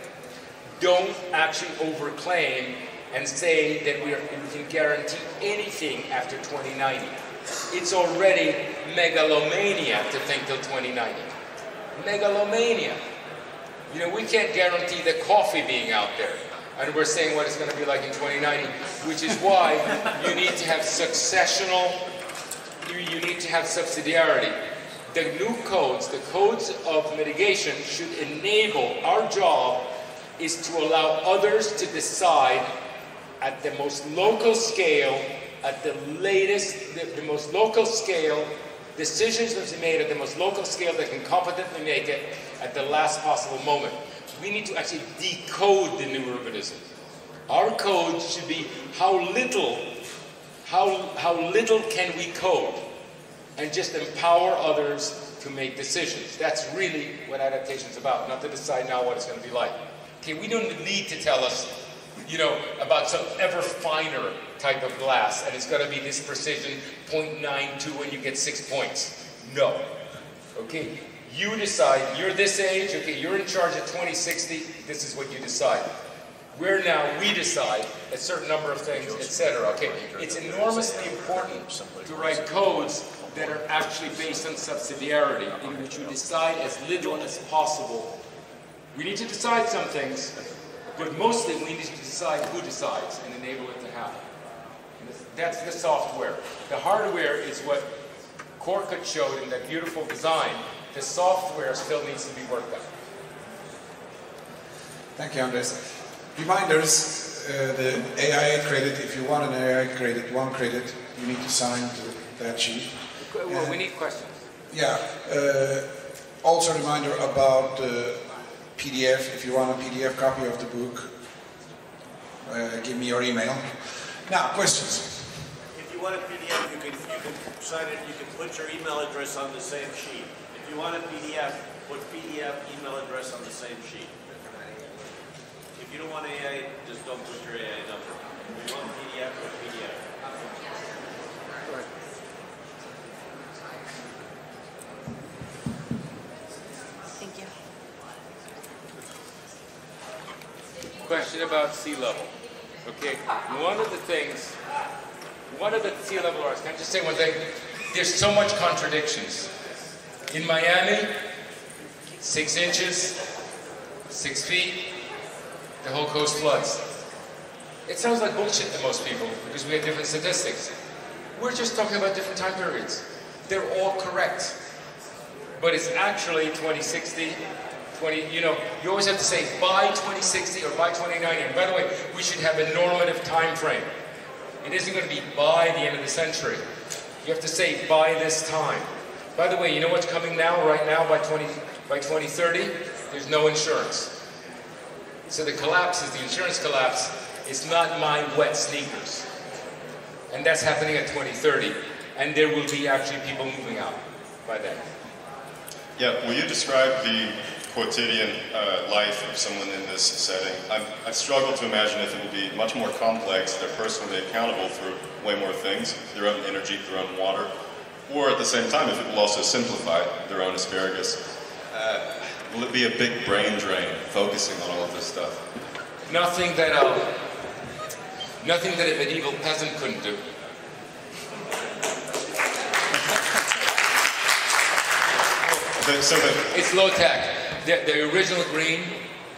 don't actually overclaim and say that we can guarantee anything after 2090. It's already megalomania to think till 2090. Megalomania. You know, we can't guarantee the coffee being out there. And we're saying what it's going to be like in 2090, which is why you need to have successional, you need to have subsidiarity. The new codes, the codes of mitigation should enable, our job is to allow others to decide at the most local scale, at the latest, the most local scale, decisions that are made at the most local scale that can competently make it at the last possible moment. We need to actually decode the new urbanism. Our code should be how little can we code, and just empower others to make decisions. That's really what adaptation is about, not to decide now what it's going to be like. Okay, we don't need to tell us, you know, about some ever finer type of glass, and it's going to be this precision 0.92 when you get 6 points. No. Okay, you decide, you're this age, okay, you're in charge of 2060, this is what you decide. We decide a certain number of things, etc. Okay, it's enormously important to write codes that are actually based on subsidiarity, in which you decide as little as possible. We need to decide some things, but mostly we need to decide who decides and enable it to happen. And that's the software. The hardware is what Korkut showed in that beautiful design. The software still needs to be worked on. Thank you, Andres. Reminders, the AI credit, if you want an AI credit, 1 credit, you need to sign to that sheet. Well, we need questions. Yeah. Also a reminder about PDF. If you want a PDF copy of the book, give me your email. Now, questions. If you want a PDF, you can sign it. You can put your email address on the same sheet. If you want a PDF, put PDF email address on the same sheet. If you don't want AI, just don't put your AI number. If you want PDF, put PDF. Thank you. Question about sea level. Okay, one of the sea level rise, can I just say one thing? There's so much contradictions. In Miami, 6 inches, 6 feet, the whole coast floods. It sounds like bullshit to most people because we have different statistics. We're just talking about different time periods. They're all correct. But it's actually 2060, you know, you always have to say by 2060 or by 2090. And by the way, we should have a normative time frame. It isn't going to be by the end of the century. You have to say by this time. By the way, you know what's coming now, right now, by 2030? There's no insurance. So the insurance collapse, is not my wet sneakers. And that's happening at 2030. And there will be actually people moving out by then. Yeah, will you describe the quotidian life of someone in this setting? I struggle to imagine if it will be much more complex. They're personally accountable for way more things, their own energy, their own water, or at the same time, if it will also simplify their own asparagus. Will it be a big brain drain, focusing on all of this stuff? Nothing that a medieval peasant couldn't do. It's low tech. The original Green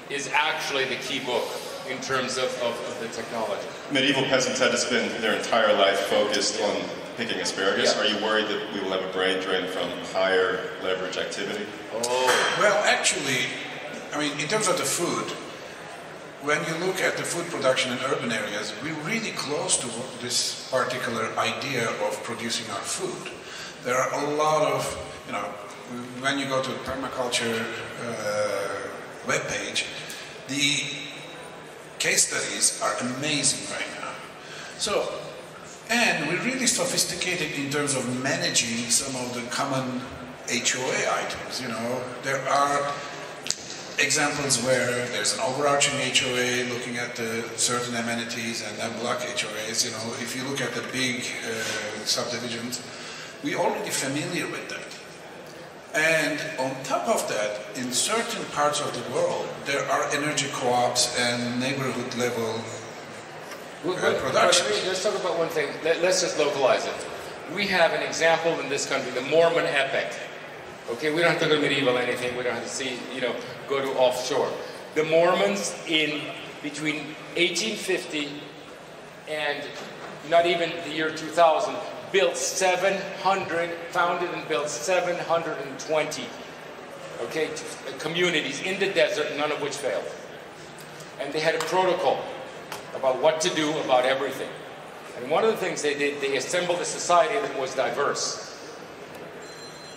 is actually the key book in terms of the technology. Medieval peasants had to spend their entire life focused on picking asparagus. Yeah. Are you worried that we will have a brain drain from higher leverage activity? Oh. Well, actually, I mean, in terms of the food, when you look at the food production in urban areas, we're really close to this particular idea of producing our food. There are a lot of, you know, when you go to the permaculture webpage, the case studies are amazing right now. So, and we're really sophisticated in terms of managing some of the common HOA items. You know, there are examples where there's an overarching HOA looking at the certain amenities and then block HOAs. You know, if you look at the big subdivisions, we're already familiar with that. And on top of that, in certain parts of the world, there are energy co-ops and neighborhood level production. Let's talk about one thing. Let's just localize it. We have an example in this country, the Mormon epic. Okay, we don't have to go to medieval anything. We don't have to see, you know, go to offshore. The Mormons in between 1850 and not even the year 2000 built 700, founded and built 720, okay, communities in the desert, none of which failed. And they had a protocol about what to do about everything. And one of the things they did, they assembled a society that was diverse.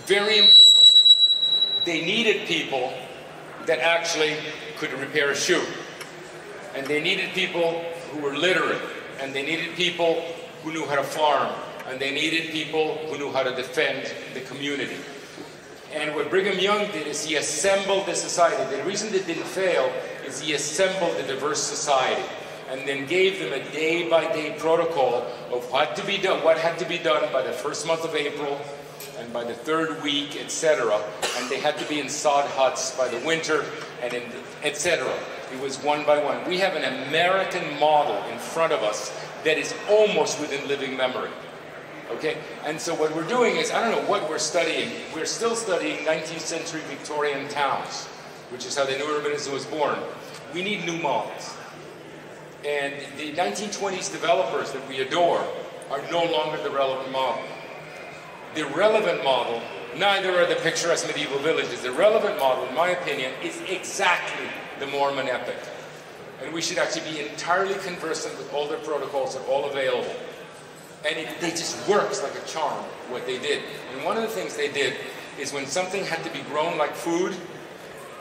Very important. They needed people that actually could repair a shoe. And they needed people who were literate. And they needed people who knew how to farm. And they needed people who knew how to defend the community. And what Brigham Young did is he assembled the society. The reason they didn't fail is he assembled a diverse society and then gave them a day-by-day protocol of what had to be done by the first month of April and by the third week, etc. And they had to be in sod huts by the winter, and etc. It was one by one. We have an American model in front of us that is almost within living memory. Okay? And so what we're doing is, I don't know what we're studying. We're still studying 19th century Victorian towns, which is how the new urbanism was born. We need new models. And the 1920s developers that we adore are no longer the relevant model. The relevant model, neither are the picturesque medieval villages. The relevant model, in my opinion, is exactly the Mormon epic. And we should actually be entirely conversant with all their protocols that are all available. And it just works like a charm, what they did. And one of the things they did is when something had to be grown like food,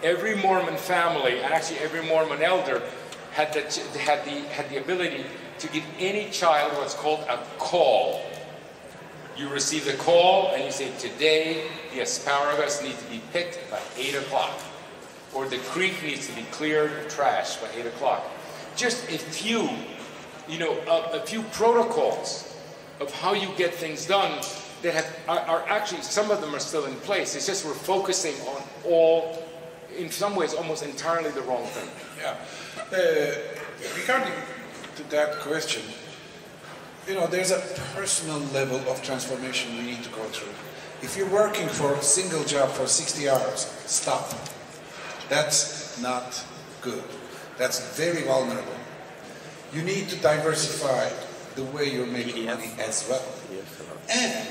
every Mormon family, and actually every Mormon elder, had the ability to give any child what's called a call. You receive the call and you say, today the asparagus need to be picked by 8 o'clock. Or the creek needs to be cleared of trash by 8 o'clock. Just a few, a few protocols of how you get things done that are actually, some of them are still in place. It's just we're focusing on all, in some ways, almost entirely the wrong thing. Yeah. Regarding to that question, there's a personal level of transformation we need to go through. If you're working for a single job for 60 hours, stop. That's not good. That's very vulnerable. You need to diversify the way you're making money as well. And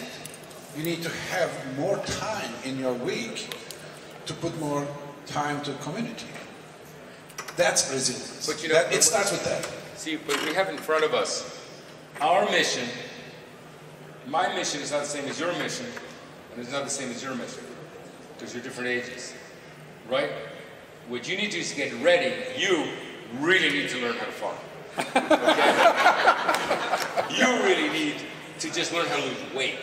you need to have more time in your week to put more time to community. That's resilience. But it starts with that. See, but we have in front of us our mission. My mission is not the same as your mission, and it's not the same as your mission, because you're different ages, right? What you need to do is get ready. You really need to learn how to farm. Okay? You really need to just learn how to lose weight.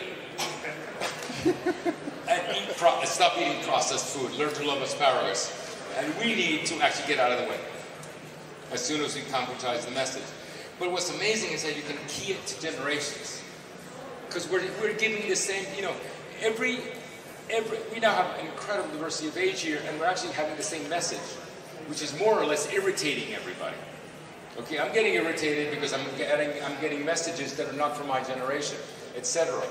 And stop eating processed food. Learn to love asparagus. And we need to actually get out of the way as soon as we concretize the message. But what's amazing is that you can key it to generations. Because we're giving the same, we now have an incredible diversity of age here, and we're actually having the same message, which is more or less irritating everybody. Okay, I'm getting irritated because I'm getting messages that are not from my generation, etc.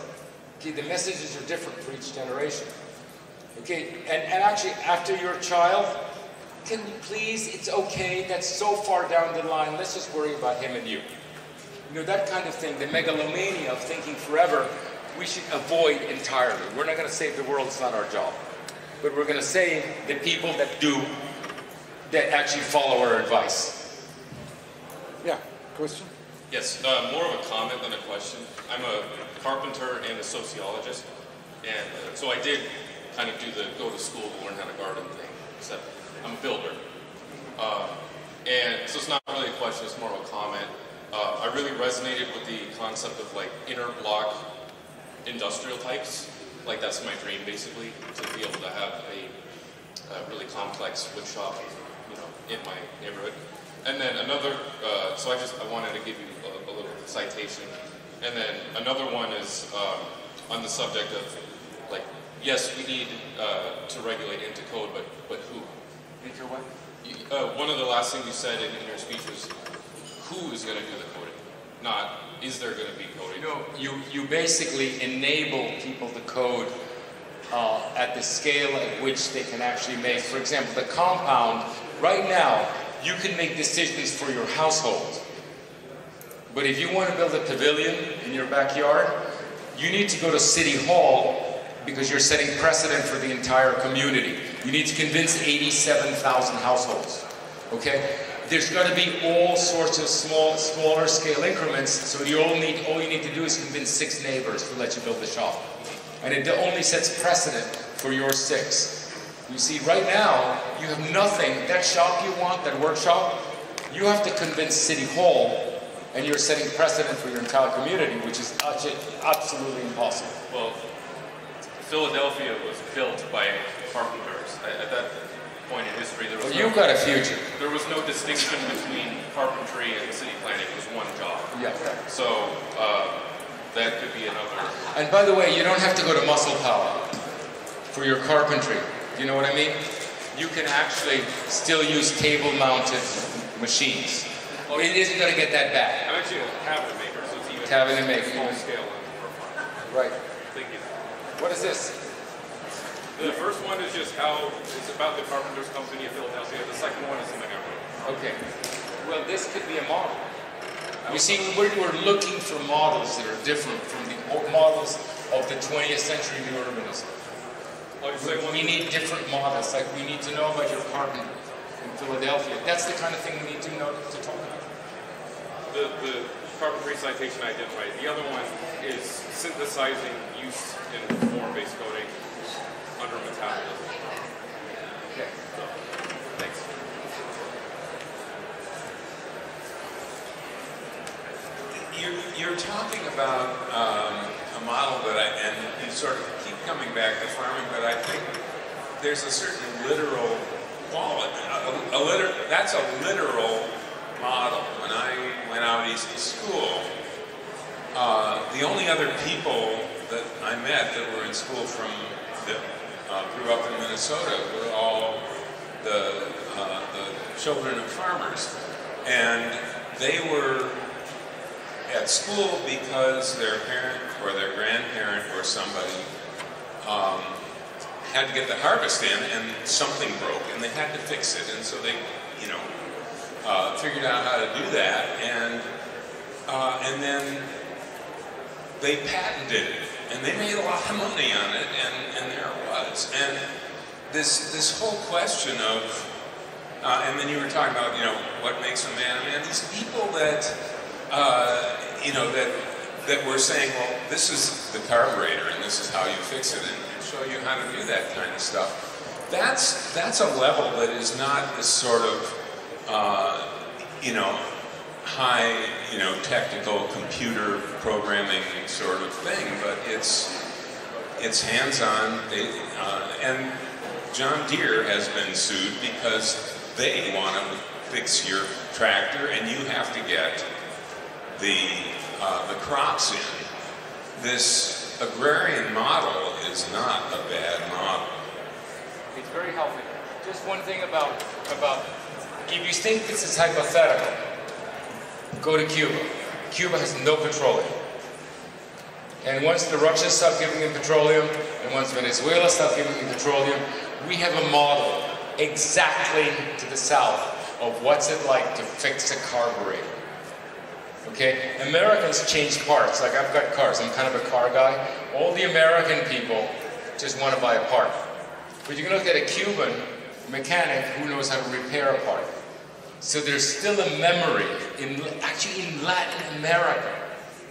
Okay, the messages are different for each generation. Okay, and actually, after your child, can you please, it's okay, that's so far down the line, let's just worry about him and you. That kind of thing, the megalomania of thinking forever, we should avoid entirely. We're not going to save the world, it's not our job. But we're going to save the people that do, that actually follow our advice. Yeah, question? Yes, more of a comment than a question. I'm a carpenter and a sociologist, and so I did kind of go to school to learn how to garden thing, except I'm a builder. And so it's not really a question, it's more of a comment. I really resonated with the concept of like inner block industrial types. Like that's my dream basically, to be able to have really complex wood shop, in my neighborhood. And then another, so I wanted to give you a little citation. And then another one is on the subject of, like, yes, we need to regulate into code, but who? Into what? One of the last things you said in your speech was, who is going to do the coding? Not, is there going to be coding? You basically enable people to code at the scale at which they can actually make. For example, the compound, right now, you can make decisions for your household. But if you want to build a pavilion in your backyard, you need to go to City Hall because you're setting precedent for the entire community. You need to convince 87,000 households, okay? There's got to be all sorts of smaller scale increments, so all you need to do is convince 6 neighbors to let you build the shop. And it only sets precedent for your 6. You see, right now, you have nothing. That shop you want, that workshop, you have to convince City Hall, and you're setting precedent for your entire community, which is absolutely impossible. Well, Philadelphia was built by carpenters. At that point in history, there was you've got a future. There was no distinction between carpentry and city planning. It was one job. Yeah. So that could be another. And by the way, you don't have to go to muscle power for your carpentry. Do you know what I mean? You can actually still use table-mounted machines. Well, it isn't going to get that bad. I'm actually a cabinet maker, so it's even cabinet maker. Small scale and more fun. Right. Thank you. What is this? The first one is just how it's about the Carpenters Company of Philadelphia. The second one is something I wrote. Okay. Well, this could be a model. You see, we're looking for models that are different from the models of the 20th century New Urbanism. We need different models. Like, we need to know about your carpenter in Philadelphia. That's the kind of thing we need to know to talk about. The carpentry citation I did right. The other one is synthesizing use in form-based coding under metabolism. Okay. So, thanks. You're talking about a model that and you sort of keep coming back to farming, but I think there's a certain literal quality. That's a literal model. When I went out east to school, the only other people that I met that were in school that grew up in Minnesota were all the children of farmers, and they were at school because their parent or their grandparent or somebody had to get the harvest in, and something broke, and they had to fix it, and so they, figured out how to do that, and then they patented it, and they made a lot of money on it, and there it was. And this whole question of, and then you were talking about, what makes a man a man. These people that, that were saying, well, this is the carburetor, and this is how you fix it, and show you how to do that kind of stuff. That's a level that is not this sort of, high, technical computer programming sort of thing, but it's hands-on, and John Deere has been sued because they want to fix your tractor, and you have to get the crops in. This agrarian model is not a bad model. It's very healthy. Just one thing about if you think this is hypothetical, go to Cuba. Cuba has no petroleum. And once the Russians stop giving them petroleum, and once Venezuela stops giving them petroleum, we have a model exactly to the south of what's it like to fix a carburetor. Okay? Americans change parts. Like, I've got cars. I'm kind of a car guy. All the American people just want to buy a part. But you can look at a Cuban mechanic who knows how to repair a part. So there's still a memory, actually in Latin America,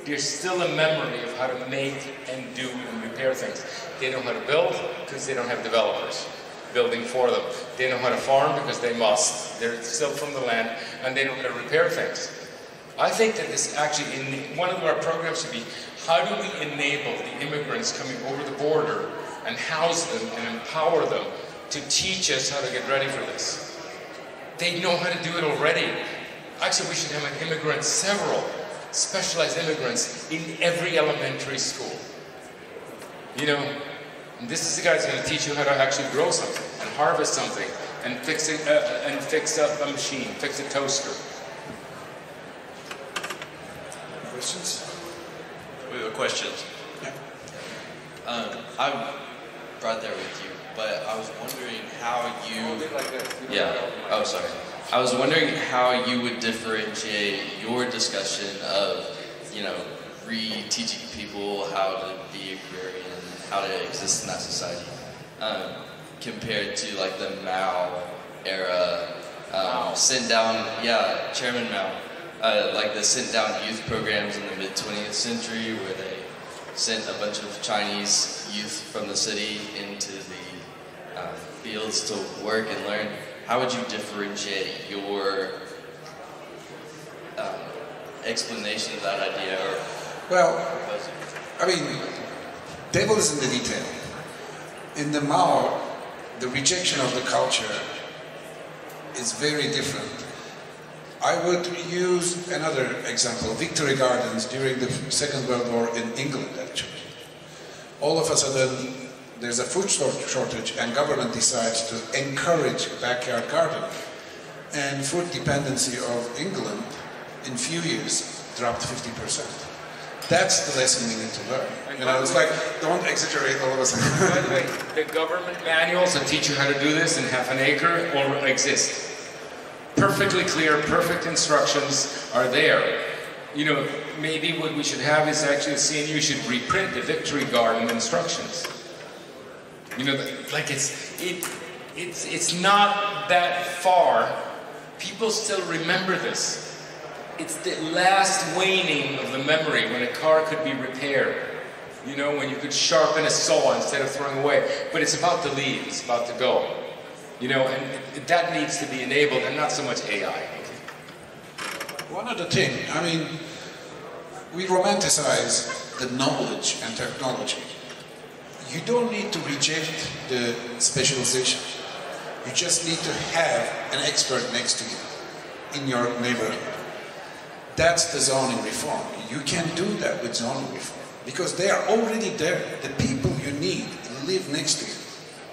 there's still a memory of how to make and do and repair things. They know how to build because they don't have developers building for them. They know how to farm because they must. They're still from the land, and they know how to repair things. I think that this actually, one of our programs should be, how do we enable the immigrants coming over the border and house them and empower them to teach us how to get ready for this. They know how to do it already. Actually, we should have an immigrant, several specialized immigrants in every elementary school. You know, and this is the guy who's going to teach you how to actually grow something and harvest something and fix it, and fix up a machine, fix a toaster. Questions? We have questions. Yeah. I'm right there with you, but I was wondering how you... Yeah. Oh, sorry. I was wondering how you would differentiate your discussion of, you know, re-teaching people how to be agrarian, how to exist in that society, compared to like the Mao era, sent down, yeah, Chairman Mao, like the sent down youth programs in the mid-20th century where they sent a bunch of Chinese youth from the city into the fields to work and learn. How would you differentiate your explanation of that idea? Or Well, I mean, devil is in the detail. In the Mao, the rejection of the culture is very different. I would use another example, Victory Gardens during the Second World War in England, actually. All of a sudden, there's a food shortage and government decides to encourage backyard gardening. And food dependency of England in few years dropped 50%. That's the lesson we need to learn. You know, it's like, don't exaggerate all of a sudden. By the way, the government manuals that teach you how to do this in half an acre all exist. Perfectly clear, perfect instructions are there. You know, maybe what we should have is actually the CNU should reprint the Victory Garden instructions. You know, like it's not that far. People still remember this. It's the last waning of the memory when a car could be repaired. You know, when you could sharpen a saw instead of throwing away. But it's about to leave, it's about to go. You know, and that needs to be enabled and not so much AI. One other thing, I mean, we romanticize the knowledge and technology. You don't need to reject the specialization. You just need to have an expert next to you in your neighborhood. That's the zoning reform. You can do that with zoning reform because they are already there. The people you need live next to you,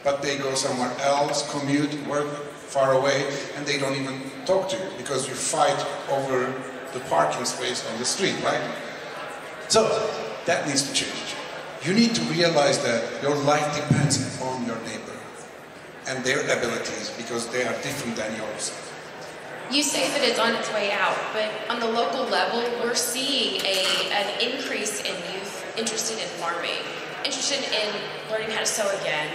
but they go somewhere else, commute, work far away, and they don't even talk to you because you fight over the parking space on the street, right? So that needs to change. You need to realize that your life depends on your neighbor and their abilities because they are different than yours. You say that it's on its way out, but on the local level, we're seeing an increase in youth interested in farming, interested in learning how to sew again,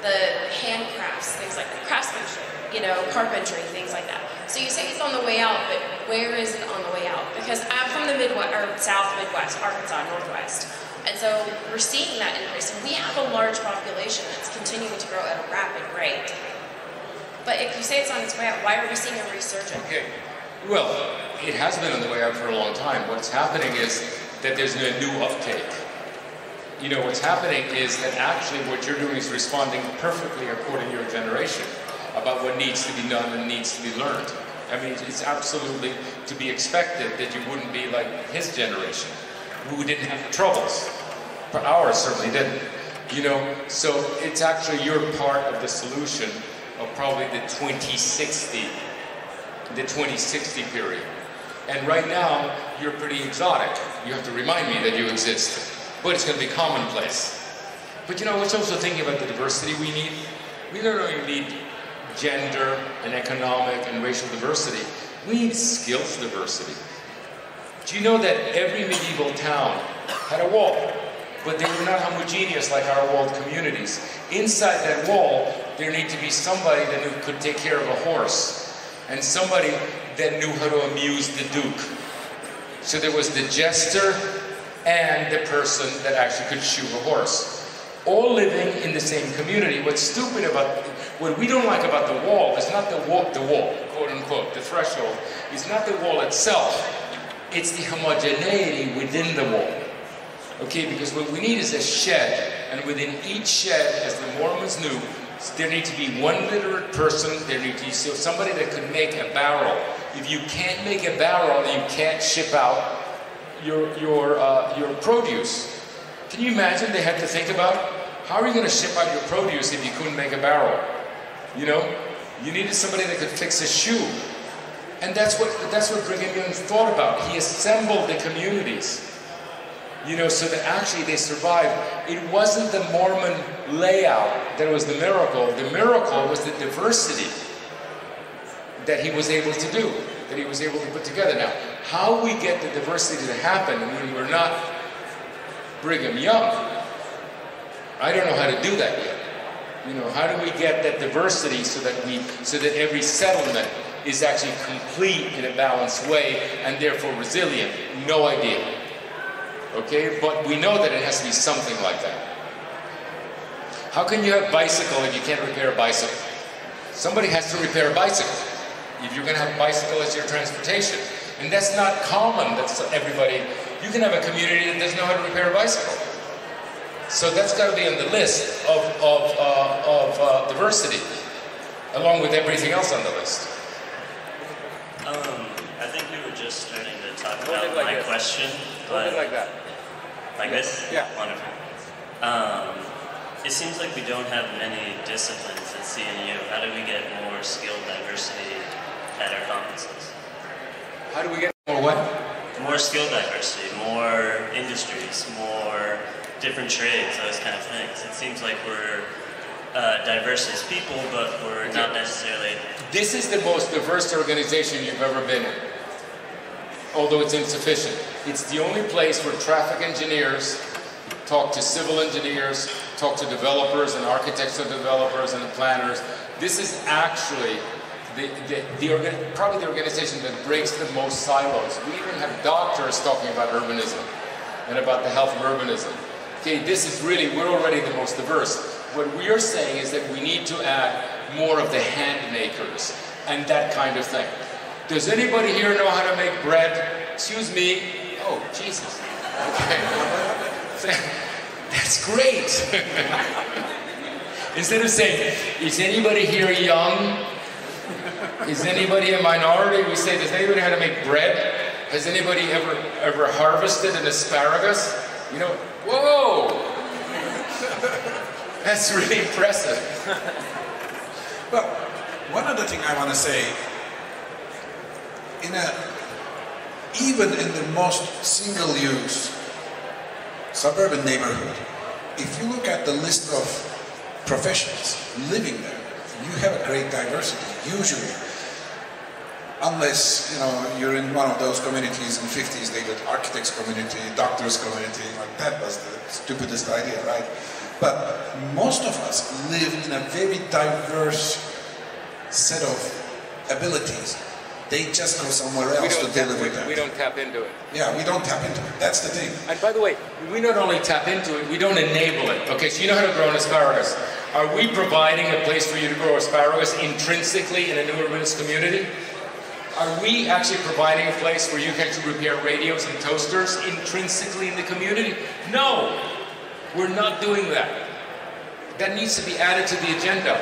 the handcrafts, things like that, craftsmanship, you know, carpentry, things like that. So you say it's on the way out, but where is it on the way out? Because I'm from the Midwest, or South Midwest, Arkansas, Northwest. And so we're seeing that increase, and we have a large population that's continuing to grow at a rapid rate. But if you say it's on its way out, why are we seeing a resurgence? Okay, well, it has been on the way out for a long time. What's happening is that there's a new uptake. You know, what's happening is that actually what you're doing is responding perfectly according to your generation about what needs to be done and needs to be learned. I mean, it's absolutely to be expected that you wouldn't be like his generation, who didn't have the troubles. But ours certainly didn't. You know, so it's actually you're part of the solution of probably the 2060 period. And right now, you're pretty exotic. You have to remind me that you exist. But it's going to be commonplace. But you know, we're also thinking about the diversity we need. We not only need gender and economic and racial diversity, we need skills diversity. Do you know that every medieval town had a wall? But they were not homogeneous like our walled communities. Inside that wall, there needed to be somebody that could take care of a horse, and somebody that knew how to amuse the duke. So there was the jester and the person that actually could shoe a horse, all living in the same community. What's stupid about, what we don't like about the wall is not the wall, quote unquote, the threshold, is not the wall itself, it's the homogeneity within the wall. Okay, because what we need is a shed, and within each shed, as the Mormons knew, There needs to be one literate person. There needs to be somebody that could make a barrel. If you can't make a barrel, you can't ship out your produce. Can you imagine they had to think about how are you going to ship out your produce if you couldn't make a barrel? You know, you needed somebody that could fix a shoe, and that's what Brigham Young thought about. He assembled the communities. You know, so that actually they survived. It wasn't the Mormon layout that was the miracle. The miracle was the diversity that he was able to do, that he was able to put together. Now, how we get the diversity to happen when we're not Brigham Young, I don't know how to do that yet. You know, how do we get that diversity so that every settlement is actually complete in a balanced way and therefore resilient? No idea. Okay, but we know that it has to be something like that. How can you have bicycle if you can't repair a bicycle? Somebody has to repair a bicycle if you're going to have a bicycle as your transportation. And that's not common. That's everybody. You can have a community that doesn't know how to repair a bicycle. So that's got to be on the list of diversity, along with everything else on the list. I think we were just starting to talk about my question. But like that. Like this? Yeah. Wonderful. It seems like we don't have many disciplines at CNU. How do we get more skill diversity at our conferences? How do we get more what? More skill diversity, more industries, more different trades, those kind of things. It seems like we're diverse as people, but we're not necessarily... This is the most diverse organization you've ever been in, although it's insufficient. It's the only place where traffic engineers talk to civil engineers, talk to developers and architects of developers and planners. This is actually probably the organization that breaks the most silos. We even have doctors talking about urbanism and about the health of urbanism. Okay, this is really, we're already the most diverse. What we are saying is that we need to add more of the hand makers and that kind of thing. Does anybody here know how to make bread? Excuse me. Oh, Jesus. Okay. That's great. Instead of saying, is anybody here young? Is anybody a minority? We say, does anybody know how to make bread? Has anybody ever harvested an asparagus? You know, whoa! That's really impressive. Well, one other thing I want to say, even in the most single-use suburban neighborhood, if you look at the list of professions living there, you have a great diversity, usually. Unless, you know, you're in one of those communities in the 50s, they did architects community, doctors community, like that was the stupidest idea, right? But most of us live in a very diverse set of abilities. They just go somewhere else to deliver that. We don't tap into it. Yeah, we don't tap into it. That's the thing. And by the way, we not only tap into it, we don't enable it. Okay, so you know how to grow an asparagus. Are we providing a place for you to grow asparagus intrinsically in a new urbanist community? Are we actually providing a place where you can repair radios and toasters intrinsically in the community? No, we're not doing that. That needs to be added to the agenda.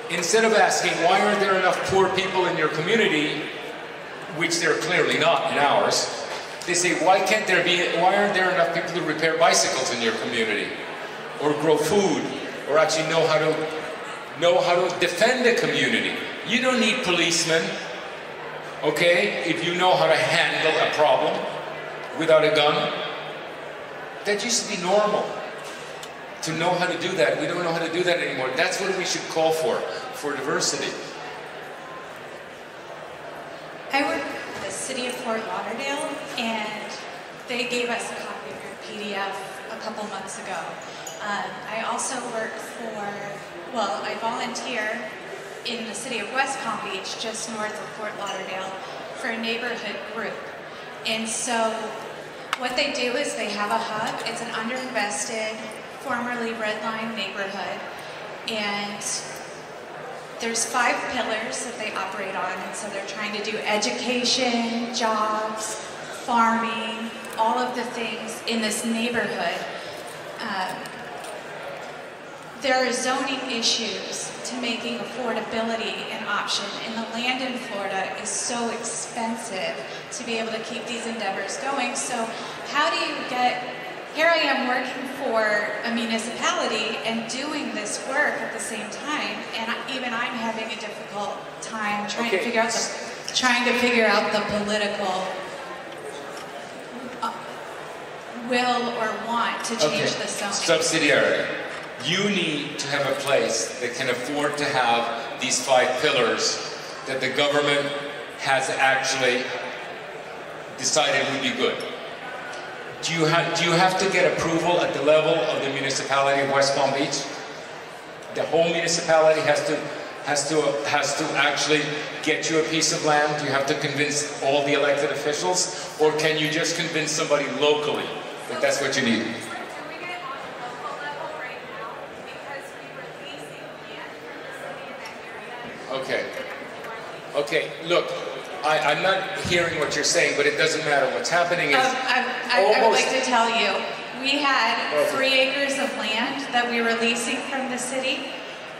Instead of asking, why aren't there enough poor people in your community, which there are clearly not in ours, they say, why aren't there enough people to repair bicycles in your community? Or grow food, or actually know how to defend a community. You don't need policemen, okay, if you know how to handle a problem without a gun. That used to be normal. To know how to do that. We don't know how to do that anymore. That's what we should call for diversity. I work for the city of Fort Lauderdale, and they gave us a copy of your PDF a couple months ago. I also work I volunteer in the city of West Palm Beach, just north of Fort Lauderdale, for a neighborhood group. And so what they do is they have a hub. It's an underinvested, formerly redline neighborhood, and there's 5 pillars that they operate on, and so they're trying to do education, jobs, farming, all of the things in this neighborhood. there are zoning issues to making affordability an option, and the land in Florida is so expensive to be able to keep these endeavors going. So how do you get, here I am working for a municipality and doing this work at the same time, and even I'm having a difficult time trying to figure out the political will or want to change the zoning. Subsidiarity. You need to have a place that can afford to have these 5 pillars that the government has actually decided would be good. Do you have to get approval at the level of the municipality of West Palm Beach? The whole municipality has to actually get you a piece of land? Do you have to convince all the elected officials? Or can you just convince somebody locally that that's what you need? Okay, look, I'm not hearing what you're saying, but it doesn't matter. What's happening is... I would like to tell you, we had 3 acres of land that we were leasing from the city,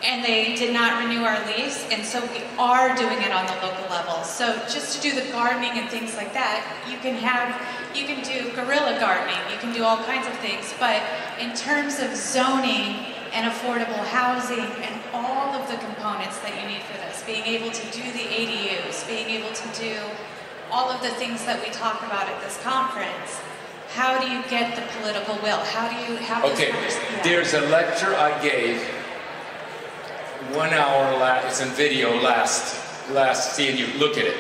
and they did not renew our lease, and so we are doing it on the local level. So just to do the gardening and things like that, you can do guerrilla gardening, you can do all kinds of things, but in terms of zoning and affordable housing and all of the components that you need for this, being able to do the ADUs, being able to do all of the things that we talk about at this conference, how do you get the political will? How do you have this conversation? There's a lecture I gave 1 hour, it's in video last CNU, look at it.